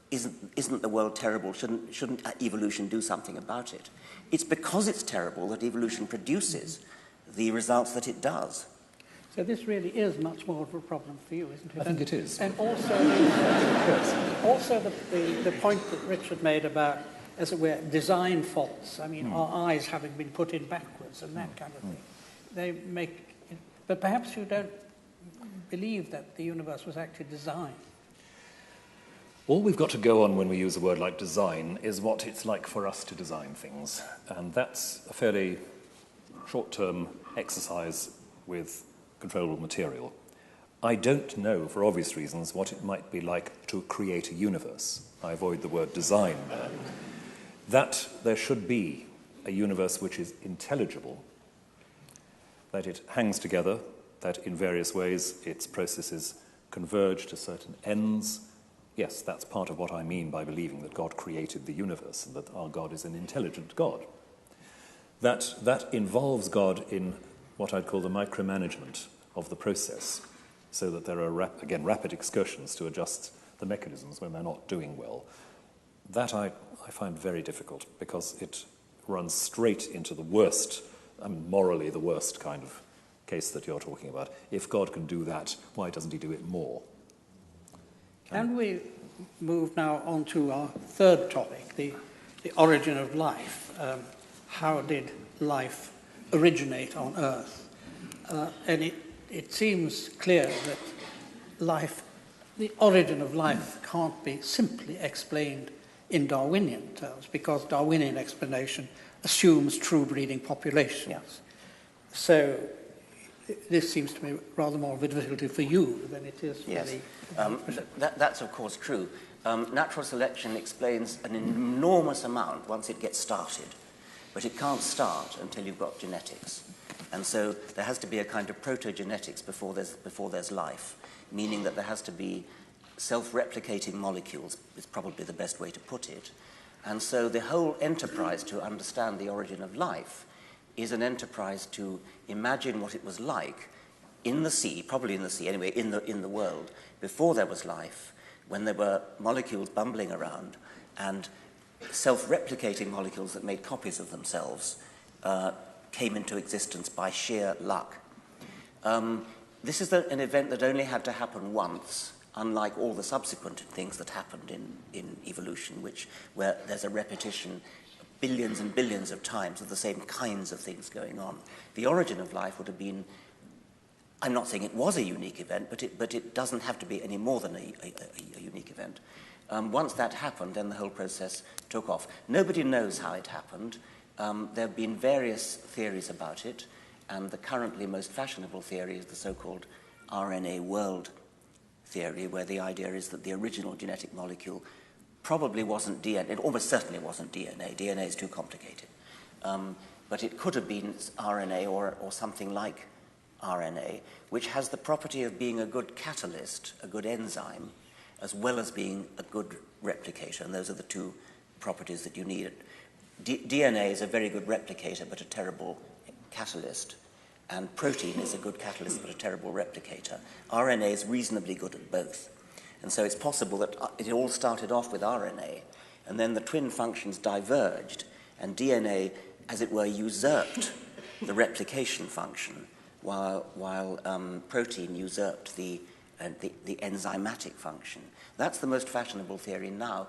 isn't the world terrible? Shouldn't evolution do something about it? It's because it's terrible that evolution produces the results that it does. So this really is much more of a problem for you, isn't it? I think it is. And also the point that Richard made about, as it were, design faults. I mean, our eyes having been put in backwards and that kind of thing. They make... But perhaps you don't believe that the universe was actually designed. All we've got to go on when we use a word like design is what it's like for us to design things. And that's a fairly short-term exercise with controllable material. I don't know, for obvious reasons, what it might be like to create a universe. I avoid the word design there. That there should be a universe which is intelligible, that it hangs together, that in various ways its processes converge to certain ends. Yes, that's part of what I mean by believing that God created the universe and that our God is an intelligent God. That involves God in what I'd call the micromanagement of the process, so that there are, rapid excursions to adjust the mechanisms when they're not doing well. That I find very difficult, because it runs straight into the worst, morally the worst kind of case that you're talking about. If God can do that, why doesn't he do it more? Can we move now on to our third topic, the origin of life? How did life originate on Earth? And it seems clear that the origin of life can't be simply explained in Darwinian terms, because Darwinian explanation assumes true breeding populations. Yes. So this seems to be rather more of a difficulty for you than it is for Yes. the... That's of course true. Natural selection explains an enormous amount once it gets started, but it can't start until you've got genetics. And so there has to be a kind of protogenetics before there's life, meaning that there has to be self-replicating molecules, is probably the best way to put it. And so the whole enterprise to understand the origin of life is an enterprise to imagine what it was like in the sea, probably in the sea anyway, in the world, before there was life, when there were molecules bumbling around and self-replicating molecules that made copies of themselves came into existence by sheer luck. This is an event that only had to happen once, unlike all the subsequent things that happened in evolution, where there's a repetition billions and billions of times of the same kinds of things going on. The origin of life would have been, I'm not saying it was a unique event, but it doesn't have to be any more than a unique event. Once that happened, then the whole process took off. Nobody knows how it happened. There have been various theories about it, and the currently most fashionable theory is the so-called RNA world theory, where the idea is that the original genetic molecule probably wasn't DNA. It almost certainly wasn't DNA. DNA is too complicated. But it could have been RNA or something like RNA, which has the property of being a good catalyst, a good enzyme, as well as being a good replicator. And those are the two properties that you need. DNA is a very good replicator, but a terrible catalyst. And protein is a good catalyst, but a terrible replicator. RNA is reasonably good at both. And so it's possible that it all started off with RNA, and then the twin functions diverged, and DNA, as it were, usurped the replication function, while protein usurped the enzymatic function. That's the most fashionable theory now.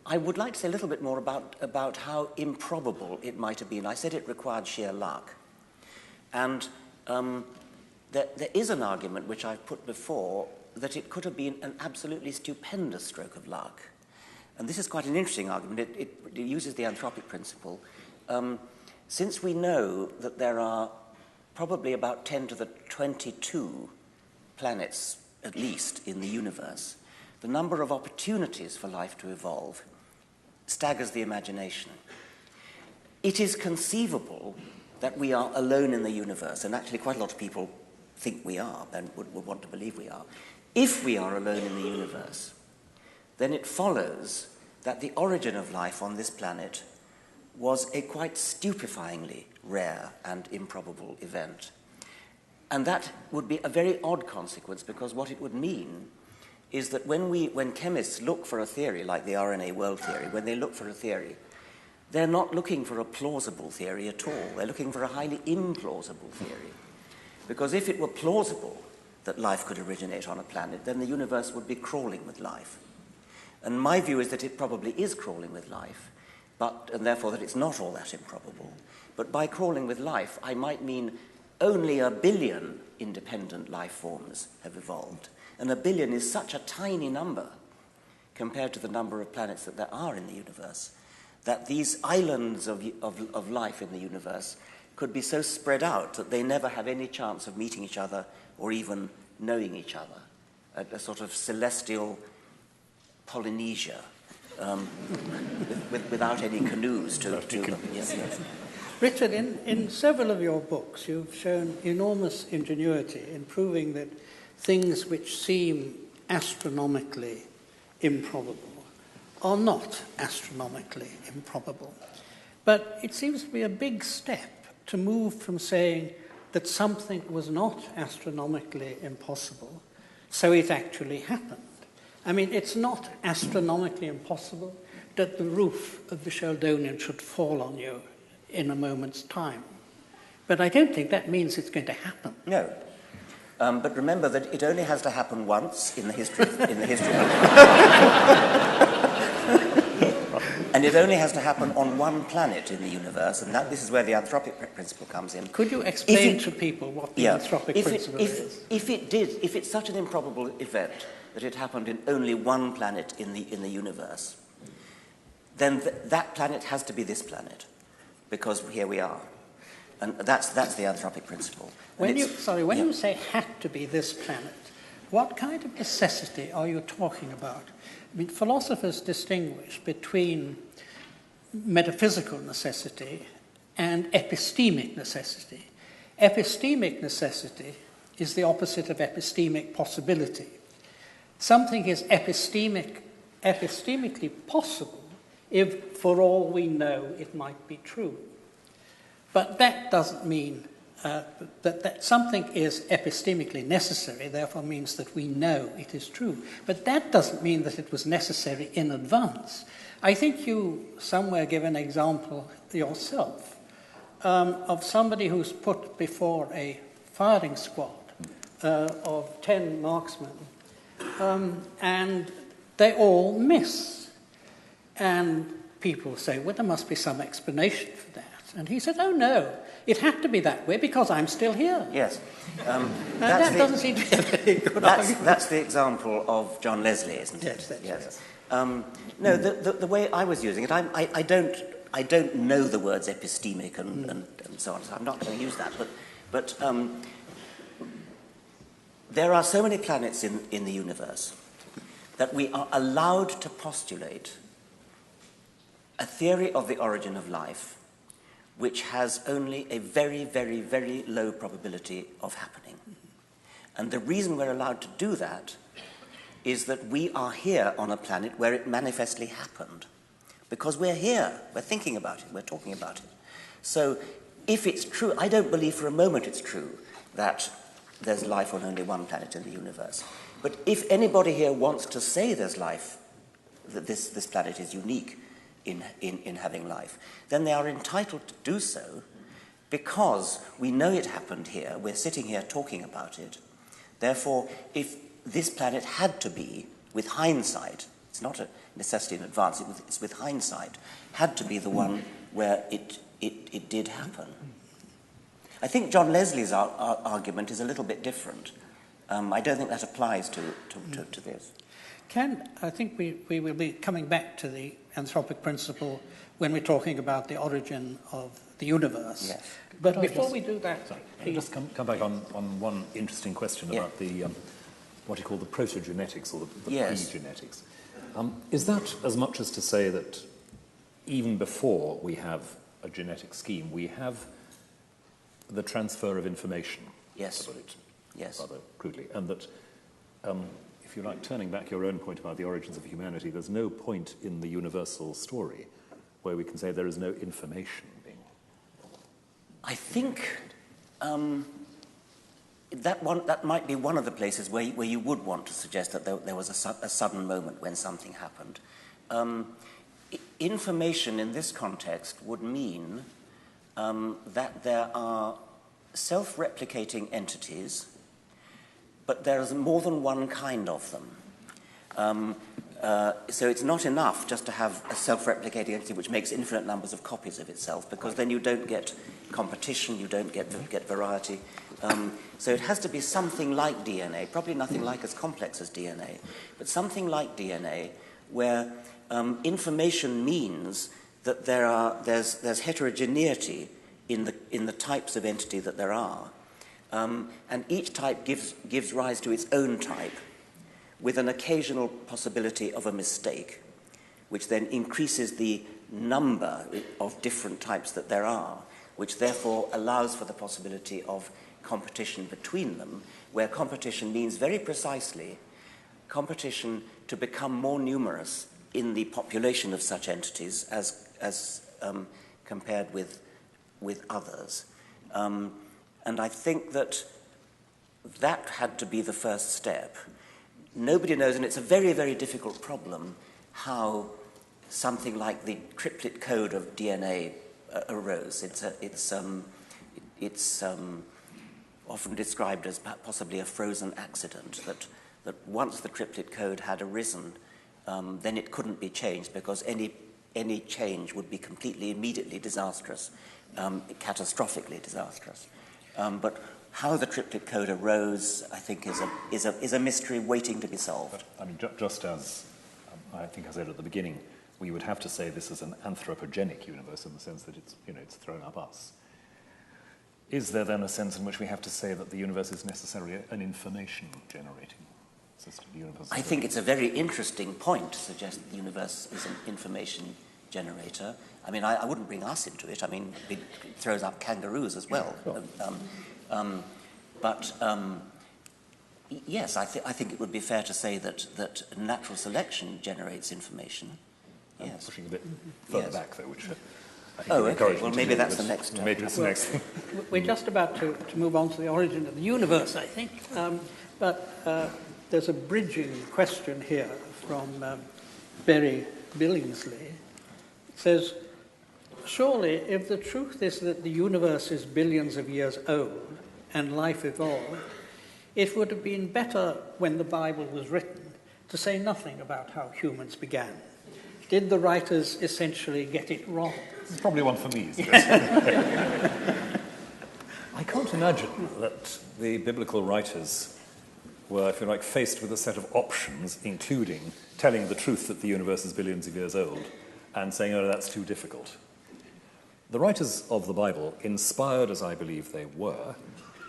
I would like to say a little bit more about how improbable it might have been. I said it required sheer luck. And there is an argument, which I've put before, that it could have been an absolutely stupendous stroke of luck. And this is quite an interesting argument. It uses the anthropic principle. Since we know that there are probably about 10 to the 22 planets, at least, in the universe, the number of opportunities for life to evolve staggers the imagination. It is conceivable that we are alone in the universe, and actually quite a lot of people think we are and would want to believe we are. If we are alone in the universe, then it follows that the origin of life on this planet was a quite stupefyingly rare and improbable event. And that would be a very odd consequence, because what it would mean is that when chemists look for a theory like the RNA world theory, when they look for a theory, they're not looking for a plausible theory at all. They're looking for a highly implausible theory. Because if it were plausible that life could originate on a planet, then the universe would be crawling with life. And my view is that it probably is crawling with life, and therefore that it's not all that improbable. But by crawling with life, I might mean only 1 billion independent life forms have evolved. And 1 billion is such a tiny number compared to the number of planets that there are in the universe, that these islands of life in the universe could be so spread out that they never have any chance of meeting each other or even knowing each other. A sort of celestial Polynesia without any canoes to yes. Richard, in several of your books, you've shown enormous ingenuity in proving that things which seem astronomically improbable are not astronomically improbable. But it seems to be a big step to move from saying that something was not astronomically impossible, so it actually happened. I mean, it's not astronomically impossible that the roof of the Sheldonian should fall on you in a moment's time. But I don't think that means it's going to happen. No. But remember that it only has to happen once in the history and it only has to happen on one planet in the universe, and this is where the anthropic principle comes in. Could you explain to people what the anthropic principle is? If it's such an improbable event that it happened in only one planet in the universe, then that planet has to be this planet, because here we are. And that's the anthropic principle. When you say had to be this planet, what kind of necessity are you talking about? I mean, philosophers distinguish between metaphysical necessity and epistemic necessity. Epistemic necessity is the opposite of epistemic possibility. Something is epistemically possible if, for all we know, it might be true. But that doesn't mean that something is epistemically necessary, therefore means that we know it is true. But that doesn't mean that it was necessary in advance. I think you somewhere give an example yourself of somebody who's put before a firing squad of 10 marksmen, and they all miss. And people say, well, there must be some explanation for that. And he said, oh, no, it had to be that way because I'm still here. Yes. That doesn't seem to be a very good argument. That's the example of John Leslie, isn't it? Yes, that's yes. No, the way I was using it, I don't know the words epistemic and so on, so I'm not going to use that. But there are so many planets in the universe that we are allowed to postulate a theory of the origin of life which has only a very, very, very low probability of happening. And the reason we're allowed to do that is that we are here on a planet where it manifestly happened. Because we're here, we're thinking about it, we're talking about it. So if it's true, I don't believe for a moment it's true that there's life on only one planet in the universe. But if anybody here wants to say there's life that this planet is unique in having life, then they are entitled to do so because we know it happened here. We're sitting here talking about it. Therefore, if this planet had to be, with hindsight, it's not a necessity in advance, it's with hindsight, had to be the one where it did happen. I think John Leslie's argument is a little bit different. I don't think that applies to this. I think we will be coming back to the anthropic principle when we're talking about the origin of the universe. Yes. But before we do that... Sorry, just come back on one interesting question about the, what you call the protogenetics or the yes. pre-genetics. Is that as much as to say that even before we have a genetic scheme, we have the transfer of information? Yes. To put it yes. rather crudely. And that, if you like, turning back your own point about the origins of humanity, there's no point in the universal story where we can say there is no information being... I think that might be one of the places where you would want to suggest that there was a sudden moment when something happened. Information in this context would mean that there are self-replicating entities, but there is more than one kind of them. So it's not enough just to have a self-replicating entity which makes infinite numbers of copies of itself, because then you don't get competition, you don't get variety. So it has to be something like DNA, probably nothing like as complex as DNA, but something like DNA where information means that there's heterogeneity in the types of entity that there are, and each type gives rise to its own type, with an occasional possibility of a mistake, which then increases the number of different types that there are, which therefore allows for the possibility of competition between them, where competition means very precisely competition to become more numerous in the population of such entities as compared with others. And I think that had to be the first step. Nobody knows, and it's a very, very difficult problem, how something like the triplet code of DNA arose. It's often described as possibly a frozen accident, that once the triplet code had arisen, then it couldn't be changed, because any change would be completely, immediately disastrous, catastrophically disastrous. But how the triplet code arose, I think, is a mystery waiting to be solved. But, I mean, just as I think I said at the beginning, we would have to say this is an anthropogenic universe in the sense that it's thrown up us. Is there then a sense in which we have to say that the universe is necessarily an information-generating system? I think it's a very interesting point to suggest that the universe is an information generator. I mean, I wouldn't bring us into it. I mean, it throws up kangaroos as well. Sure. Yes, I think it would be fair to say that natural selection generates information. I'm yes. pushing a bit further Yes. back, though, which I think Oh, would okay. encourage Well, you to maybe do, that's but the next Maybe it's the next thing. We're just about to move on to the origin of the universe, I think. But there's a bridging question here from Berry Billingsley. It says, surely if the truth is that the universe is billions of years old and life evolved, it would have been better when the Bible was written to say nothing about how humans began. Did the writers essentially get it wrong? This is probably one for me. I can't imagine that the biblical writers were, if you like, faced with a set of options, including telling the truth that the universe is billions of years old and saying, oh, that's too difficult. The writers of the Bible, inspired as I believe they were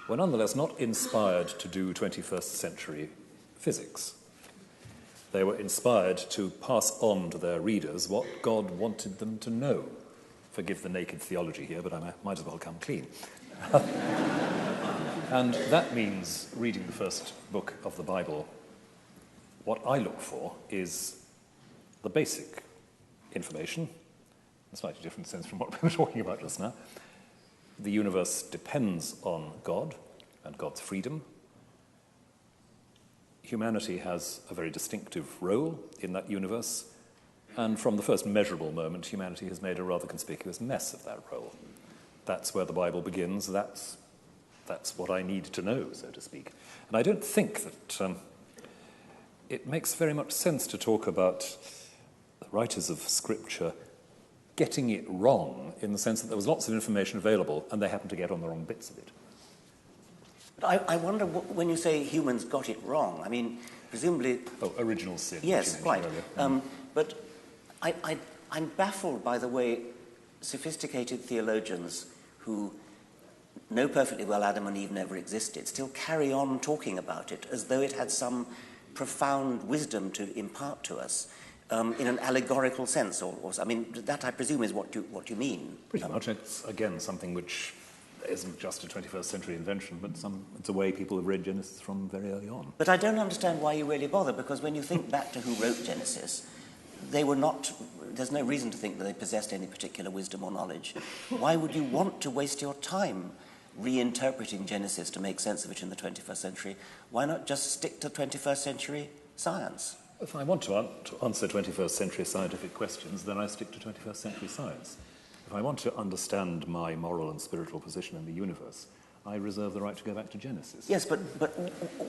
nonetheless not inspired to do 21st century physics. They were inspired to pass on to their readers what God wanted them to know. Forgive the naked theology here, but I might as well come clean. And that means reading the first book of the Bible, what I look for is the basic information, in a slightly different sense from what we were talking about just now. The universe depends on God and God's freedom. Humanity has a very distinctive role in that universe. And from the first measurable moment, humanity has made a rather conspicuous mess of that role. That's where the Bible begins. That's what I need to know, so to speak. And I don't think that it makes very much sense to talk about the writers of Scripture getting it wrong, in the sense that there was lots of information available and they happened to get on the wrong bits of it. But I wonder, when you say humans got it wrong, I mean, presumably... Oh, original sin. Yes, quite. Earlier. But I'm baffled by the way sophisticated theologians who know perfectly well Adam and Eve never existed still carry on talking about it as though it had some profound wisdom to impart to us. In an allegorical sense, I mean, that I presume is what you mean. Pretty much. It's, again, something which isn't just a 21st century invention, but it's a way people have read Genesis from very early on. But I don't understand why you really bother, because when you think back to who wrote Genesis, there's no reason to think that they possessed any particular wisdom or knowledge. Why would you want to waste your time reinterpreting Genesis to make sense of it in the 21st century? Why not just stick to 21st century science? If I want to answer 21st century scientific questions, then I stick to 21st century science. If I want to understand my moral and spiritual position in the universe, I reserve the right to go back to Genesis. Yes, but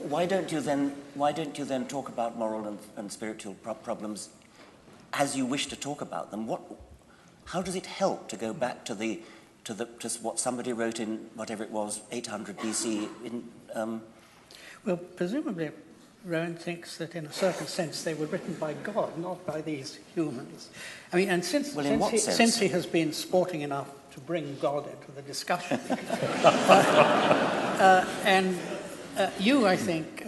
why don't you then talk about moral and spiritual problems as you wish to talk about them? How does it help to go back to what somebody wrote in whatever it was 800 BC? Well, presumably, Rowan thinks that in a certain sense they were written by God, not by these humans. I mean, and since he has been sporting enough to bring God into the discussion, you, I think,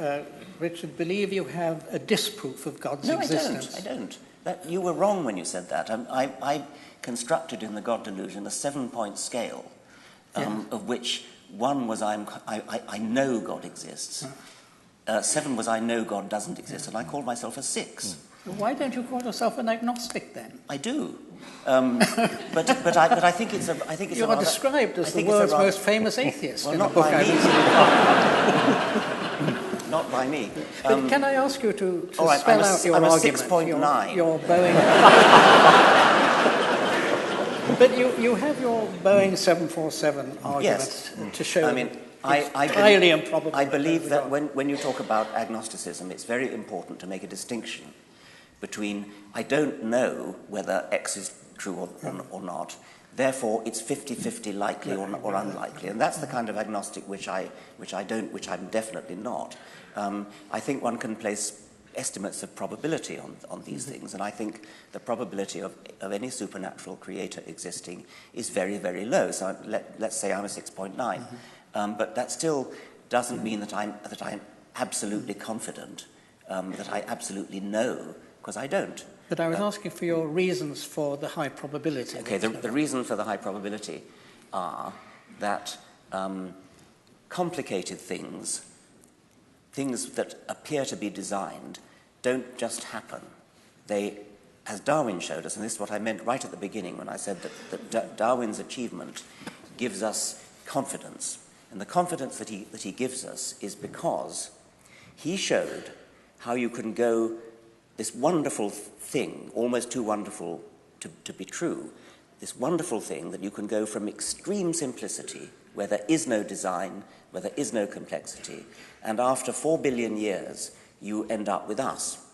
Richard, believe you have a disproof of God's existence. No, I don't. You were wrong when you said that. I constructed in the God Delusion a 7-point scale, of which 1 was I know God exists. 7 was I know God doesn't exist, and I called myself a 6. Why don't you call yourself an agnostic then? I do, but I think it's you are described as the world's most famous atheist. Well, in not a book by me. Not by me. But can I ask you to right, spell out your argument? 6.9. Your Boeing. But you have your Boeing 747 argument to show. I mean, highly improbable. I believe that when you talk about agnosticism, it's very important to make a distinction between I don't know whether X is true or not, therefore it's 50-50 likely or unlikely, and that's the kind of agnostic which I'm definitely not. I think one can place estimates of probability on these things, and I think the probability of any supernatural creator existing is very, very low. So let's say I'm a 6.9. But that still doesn't mean that I'm absolutely confident, that I absolutely know, because I don't. But I was asking for your reasons for the high probability. Okay, the reasons for the high probability are that complicated things that appear to be designed, don't just happen. They, as Darwin showed us, and this is what I meant right at the beginning when I said that Darwin's achievement gives us confidence. And the confidence that he gives us is because he showed how you can go this wonderful thing, almost too wonderful to be true, this wonderful thing that you can go from extreme simplicity, where there is no design, where there is no complexity, and after 4 billion years, you end up with us.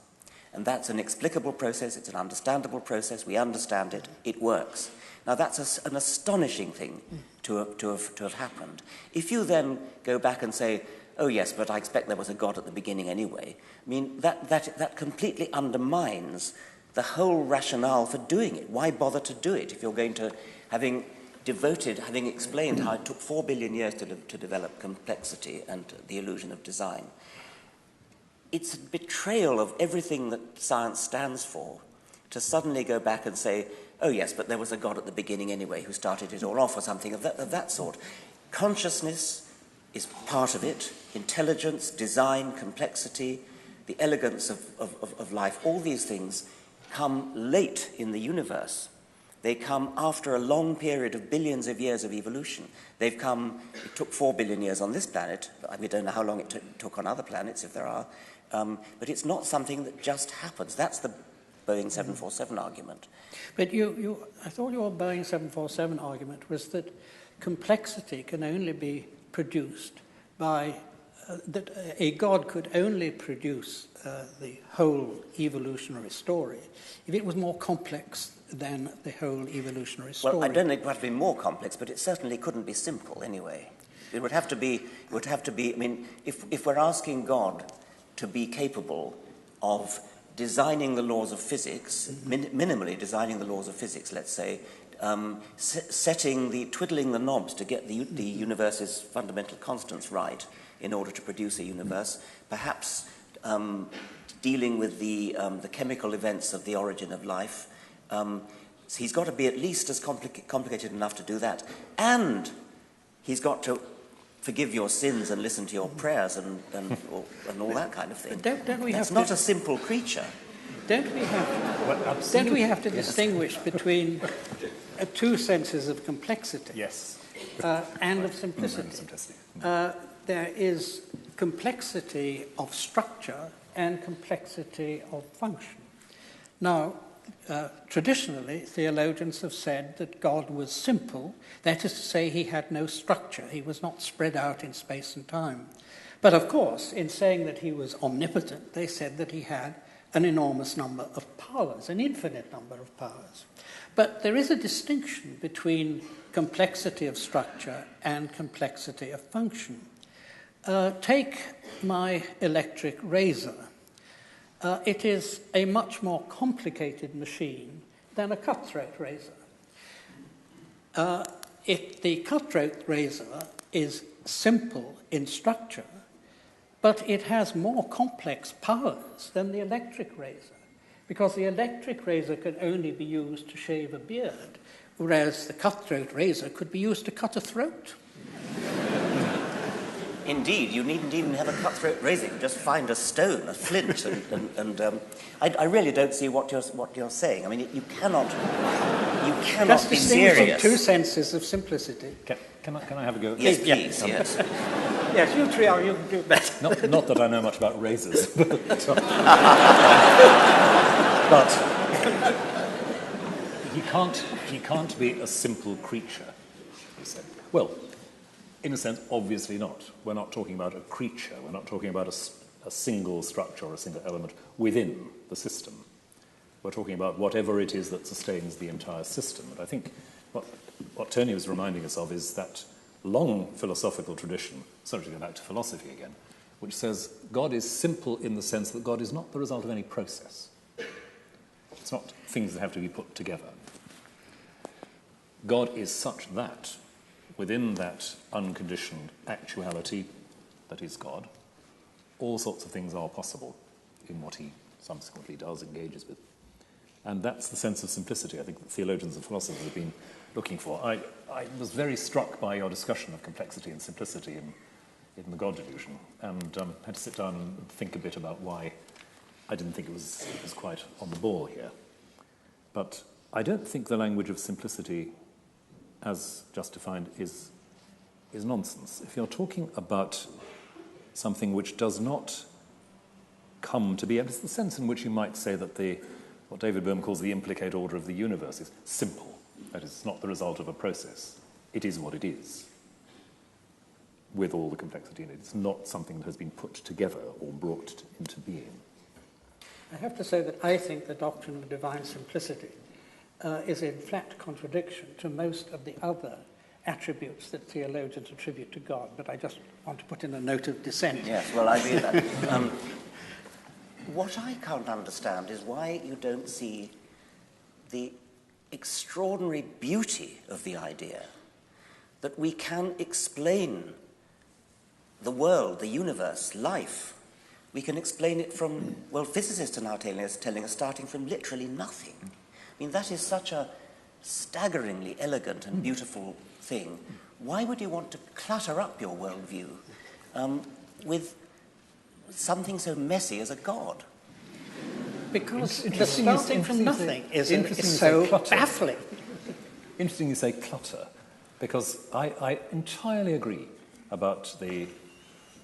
And that's an explicable process, it's an understandable process, we understand it, it works. Now that's an astonishing thing to have happened. If you then go back and say, oh yes, but I expect there was a God at the beginning anyway, I mean, that completely undermines the whole rationale for doing it. Why bother to do it if you're going to, having explained how it took 4 billion years to develop complexity and the illusion of design? It's a betrayal of everything that science stands for to suddenly go back and say, oh yes, but there was a God at the beginning anyway who started it all off, or something of that sort. Consciousness is part of it. Intelligence, design, complexity, the elegance of life, all these things come late in the universe. They come after a long period of billions of years of evolution. It took 4 billion years on this planet. We don't know how long it took on other planets, if there are. But it's not something that just happens. That's the Boeing 747 argument. But I thought your Boeing 747 argument was that complexity can only be produced by, that a God could only produce the whole evolutionary story if it was more complex than the whole evolutionary story. Well, I don't think it would have to be more complex, but it certainly couldn't be simple anyway. It would have to be, I mean, if we're asking God to be capable of designing the laws of physics, minimally designing the laws of physics, let's say, twiddling the knobs to get the universe's fundamental constants right in order to produce a universe, perhaps dealing with the chemical events of the origin of life. So he's got to be at least as complicated enough to do that. And he's got to forgive your sins and listen to your prayers and all that kind of thing. That's not a simple creature. Don't we have to distinguish between two senses of complexity? Yes. And of simplicity. There is complexity of structure and complexity of function. Now, traditionally, theologians have said that God was simple, that is to say he had no structure, he was not spread out in space and time. But of course, in saying that he was omnipotent, they said that he had an enormous number of powers, an infinite number of powers. But there is a distinction between complexity of structure and complexity of function. Take my electric razor. It is a much more complicated machine than a cutthroat razor. The cutthroat razor is simple in structure, but it has more complex powers than the electric razor, because the electric razor can only be used to shave a beard, whereas the cutthroat razor could be used to cut a throat. Indeed, you needn't even have a cutthroat razor. You just find a stone, a flint, and I really don't see what you're saying. I mean, you cannot Just be distinguishing serious. two senses of simplicity. Can I have a go? Yes, please. Yes. Yes, you three are. You can do it better. Not that I know much about razors, but he can't be a simple creature, you say. Well, in a sense, obviously not. We're not talking about a creature. We're not talking about a single structure or a single element within the system. We're talking about whatever it is that sustains the entire system. And I think what Tony was reminding us of is that long philosophical tradition, sorry to go back to philosophy again, which says God is simple in the sense that God is not the result of any process. It's not things that have to be put together. God is such that within that unconditioned actuality that is God, all sorts of things are possible in what he subsequently does, engages with. And that's the sense of simplicity I think that theologians and philosophers have been looking for. I was very struck by your discussion of complexity and simplicity in the God delusion, and had to sit down and think a bit about why I didn't think it was quite on the ball here. But I don't think the language of simplicity as just defined is nonsense. If you're talking about something which does not come to be, it's the sense in which you might say that what David Bohm calls the implicate order of the universe is simple. That is, it's not the result of a process. It is what it is, with all the complexity in it. It's not something that has been put together or brought into being. I have to say that I think the doctrine of divine simplicity is in flat contradiction to most of the other attributes that theologians attribute to God, but I just want to put in a note of dissent. Yes, well, I agree with that. What I can't understand is why you don't see the extraordinary beauty of the idea that we can explain the world, the universe, life. We can explain it from, well, physicists are now telling us starting from literally nothing. I mean, that is such a staggeringly elegant and beautiful thing. Why would you want to clutter up your worldview with something so messy as a God? Because the starting from nothing is so baffling. Interesting you say clutter, because I entirely agree about the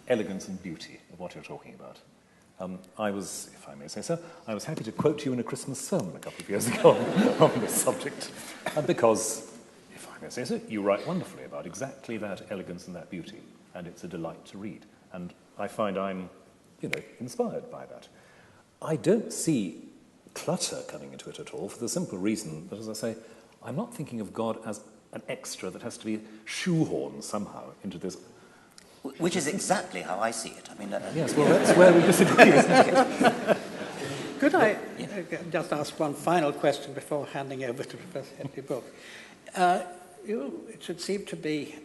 elegance and beauty of what you're talking about. I was, if I may say so, I was happy to quote you in a Christmas sermon a couple of years ago on this subject, because, if I may say so, you write wonderfully about exactly that elegance and that beauty, and it's a delight to read. And I find I'm, inspired by that. I don't see clutter coming into it at all, for the simple reason that, as I say, I'm not thinking of God as an extra that has to be shoehorned somehow into this. Which is exactly how I see it. I mean, yes, well, that's where we disagree, isn't it? Could I just ask one final question before handing over to Professor Henry Brook? You should seem to be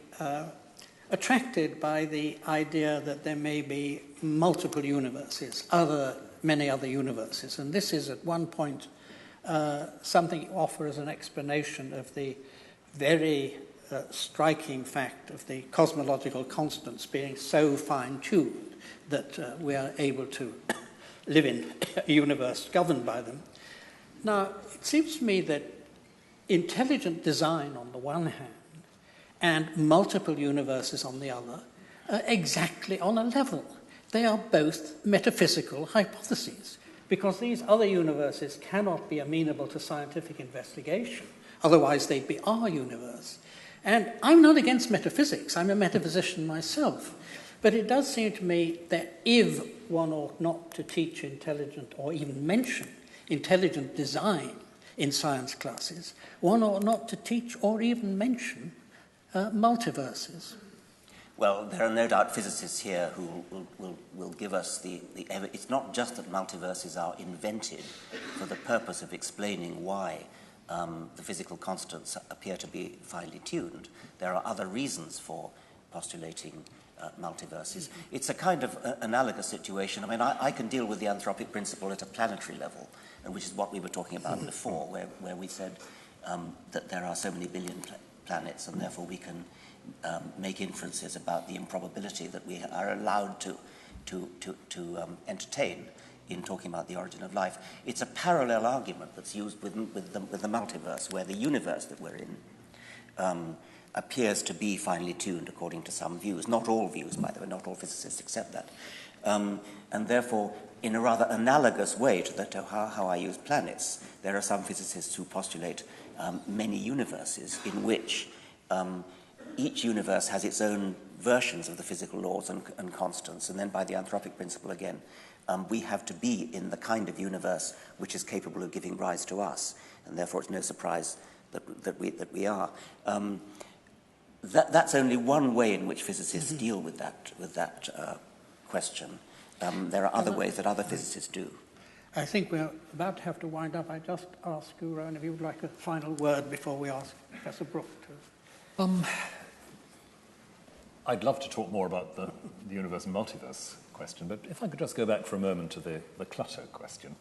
attracted by the idea that there may be multiple universes, many other universes, and this is at one point something you offer as an explanation of the very striking fact of the cosmological constants being so fine-tuned that we are able to live in a universe governed by them. Now, it seems to me that intelligent design on the one hand and multiple universes on the other are exactly on a level. They are both metaphysical hypotheses, because these other universes cannot be amenable to scientific investigation. Otherwise, they'd be our universe. And I'm not against metaphysics. I'm a metaphysician myself. But it does seem to me that if one ought not to teach intelligent or even mention intelligent design in science classes, one ought not to teach or even mention multiverses. Well, there are no doubt physicists here who will give us the evidence. It's not just that multiverses are invented for the purpose of explaining why the physical constants appear to be finely tuned. There are other reasons for postulating multiverses. It's a kind of analogous situation. I mean, I can deal with the anthropic principle at a planetary level, which is what we were talking about before, where we said that there are so many billion planets, and therefore we can make inferences about the improbability that we are allowed to entertain in talking about the origin of life. It's a parallel argument that's used with the multiverse, where the universe that we're in appears to be finely tuned according to some views. Not all views, by the way, not all physicists accept that. And therefore, in a rather analogous way to how I use planets, there are some physicists who postulate many universes in which each universe has its own versions of the physical laws and constants, and then by the anthropic principle again, we have to be in the kind of universe which is capable of giving rise to us, and therefore it's no surprise that we are. That's only one way in which physicists deal with that question. There are other ways that other physicists do. I think we're about to have to wind up. I just ask you, Rowan, if you would like a final word before we ask Professor Brook to... I'd love to talk more about the universe and multiverse question, but if I could just go back for a moment to the clutter question.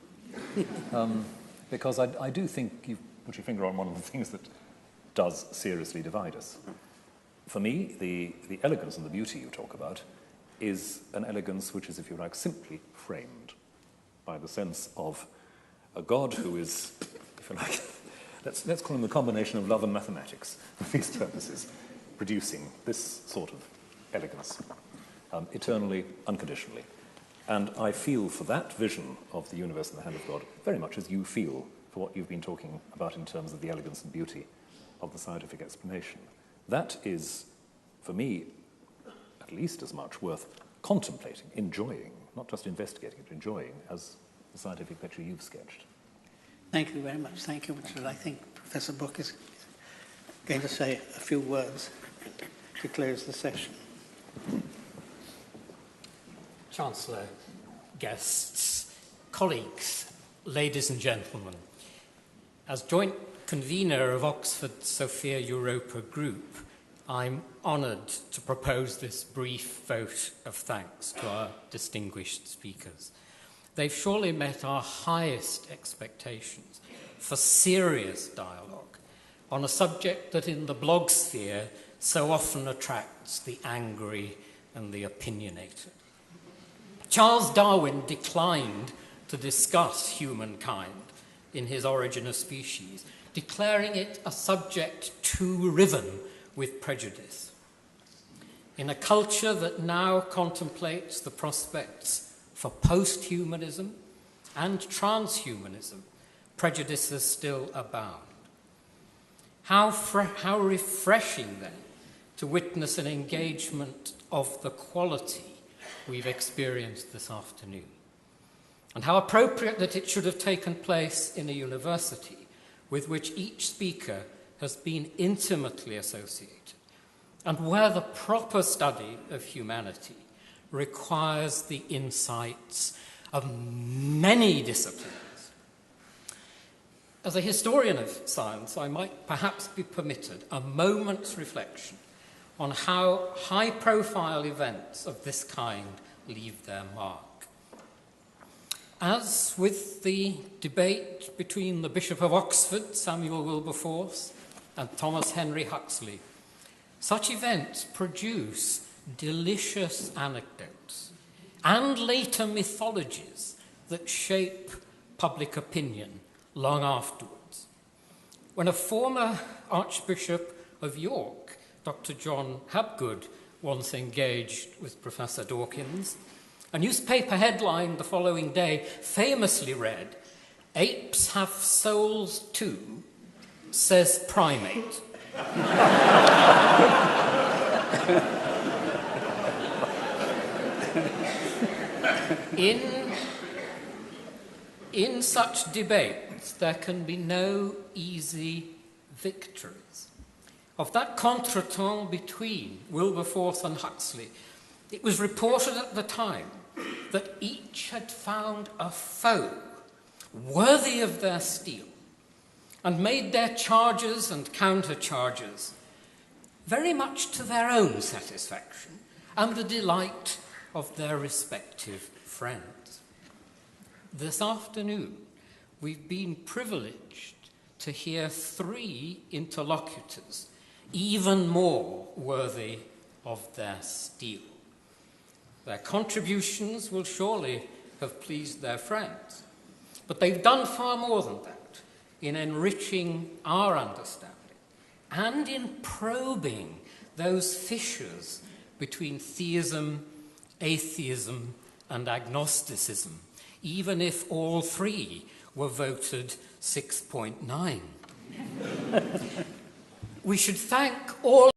Because I do think you've put your finger on one of the things that does seriously divide us. For me, the elegance and the beauty you talk about is an elegance which is, if you like, simply framed by the sense of a God who is, if you like, let's call him the combination of love and mathematics for these purposes, producing this sort of elegance, eternally, unconditionally. And I feel for that vision of the universe in the hand of God very much as you feel for what you've been talking about in terms of the elegance and beauty of the scientific explanation. That is, for me, at least as much worth contemplating, enjoying, not just investigating it, enjoying, as the scientific picture you've sketched. Thank you very much. Thank you, Richard. I think Professor Brook is going to say a few words to close the session. Chancellor, guests, colleagues, ladies and gentlemen, as joint convener of Oxford Sophia Europa Group, I'm honoured to propose this brief vote of thanks to our distinguished speakers. They've surely met our highest expectations for serious dialogue on a subject that in the blog sphere so often attracts the angry and the opinionated. Charles Darwin declined to discuss humankind in his Origin of Species, declaring it a subject too riven with prejudice. In a culture that now contemplates the prospects for for posthumanism and transhumanism, prejudices still abound. How refreshing, then, to witness an engagement of the quality we've experienced this afternoon. And how appropriate that it should have taken place in a university with which each speaker has been intimately associated, and where the proper study of humanity requires the insights of many disciplines. As a historian of science, I might perhaps be permitted a moment's reflection on how high-profile events of this kind leave their mark. As with the debate between the Bishop of Oxford, Samuel Wilberforce, and Thomas Henry Huxley, such events produce delicious anecdotes and later mythologies that shape public opinion long afterwards. When a former Archbishop of York, Dr. John Hapgood, once engaged with Professor Dawkins, a newspaper headline the following day famously read, "Apes have souls too, says primate." In such debates, there can be no easy victories. Of that contretemps between Wilberforce and Huxley, it was reported at the time that each had found a foe worthy of their steel and made their charges and countercharges very much to their own satisfaction and the delight of their respective friends. This afternoon, we've been privileged to hear three interlocutors even more worthy of their steel. Their contributions will surely have pleased their friends, but they've done far more than that in enriching our understanding and in probing those fissures between theism, atheism, and agnosticism, even if all three were voted 6.9. We should thank all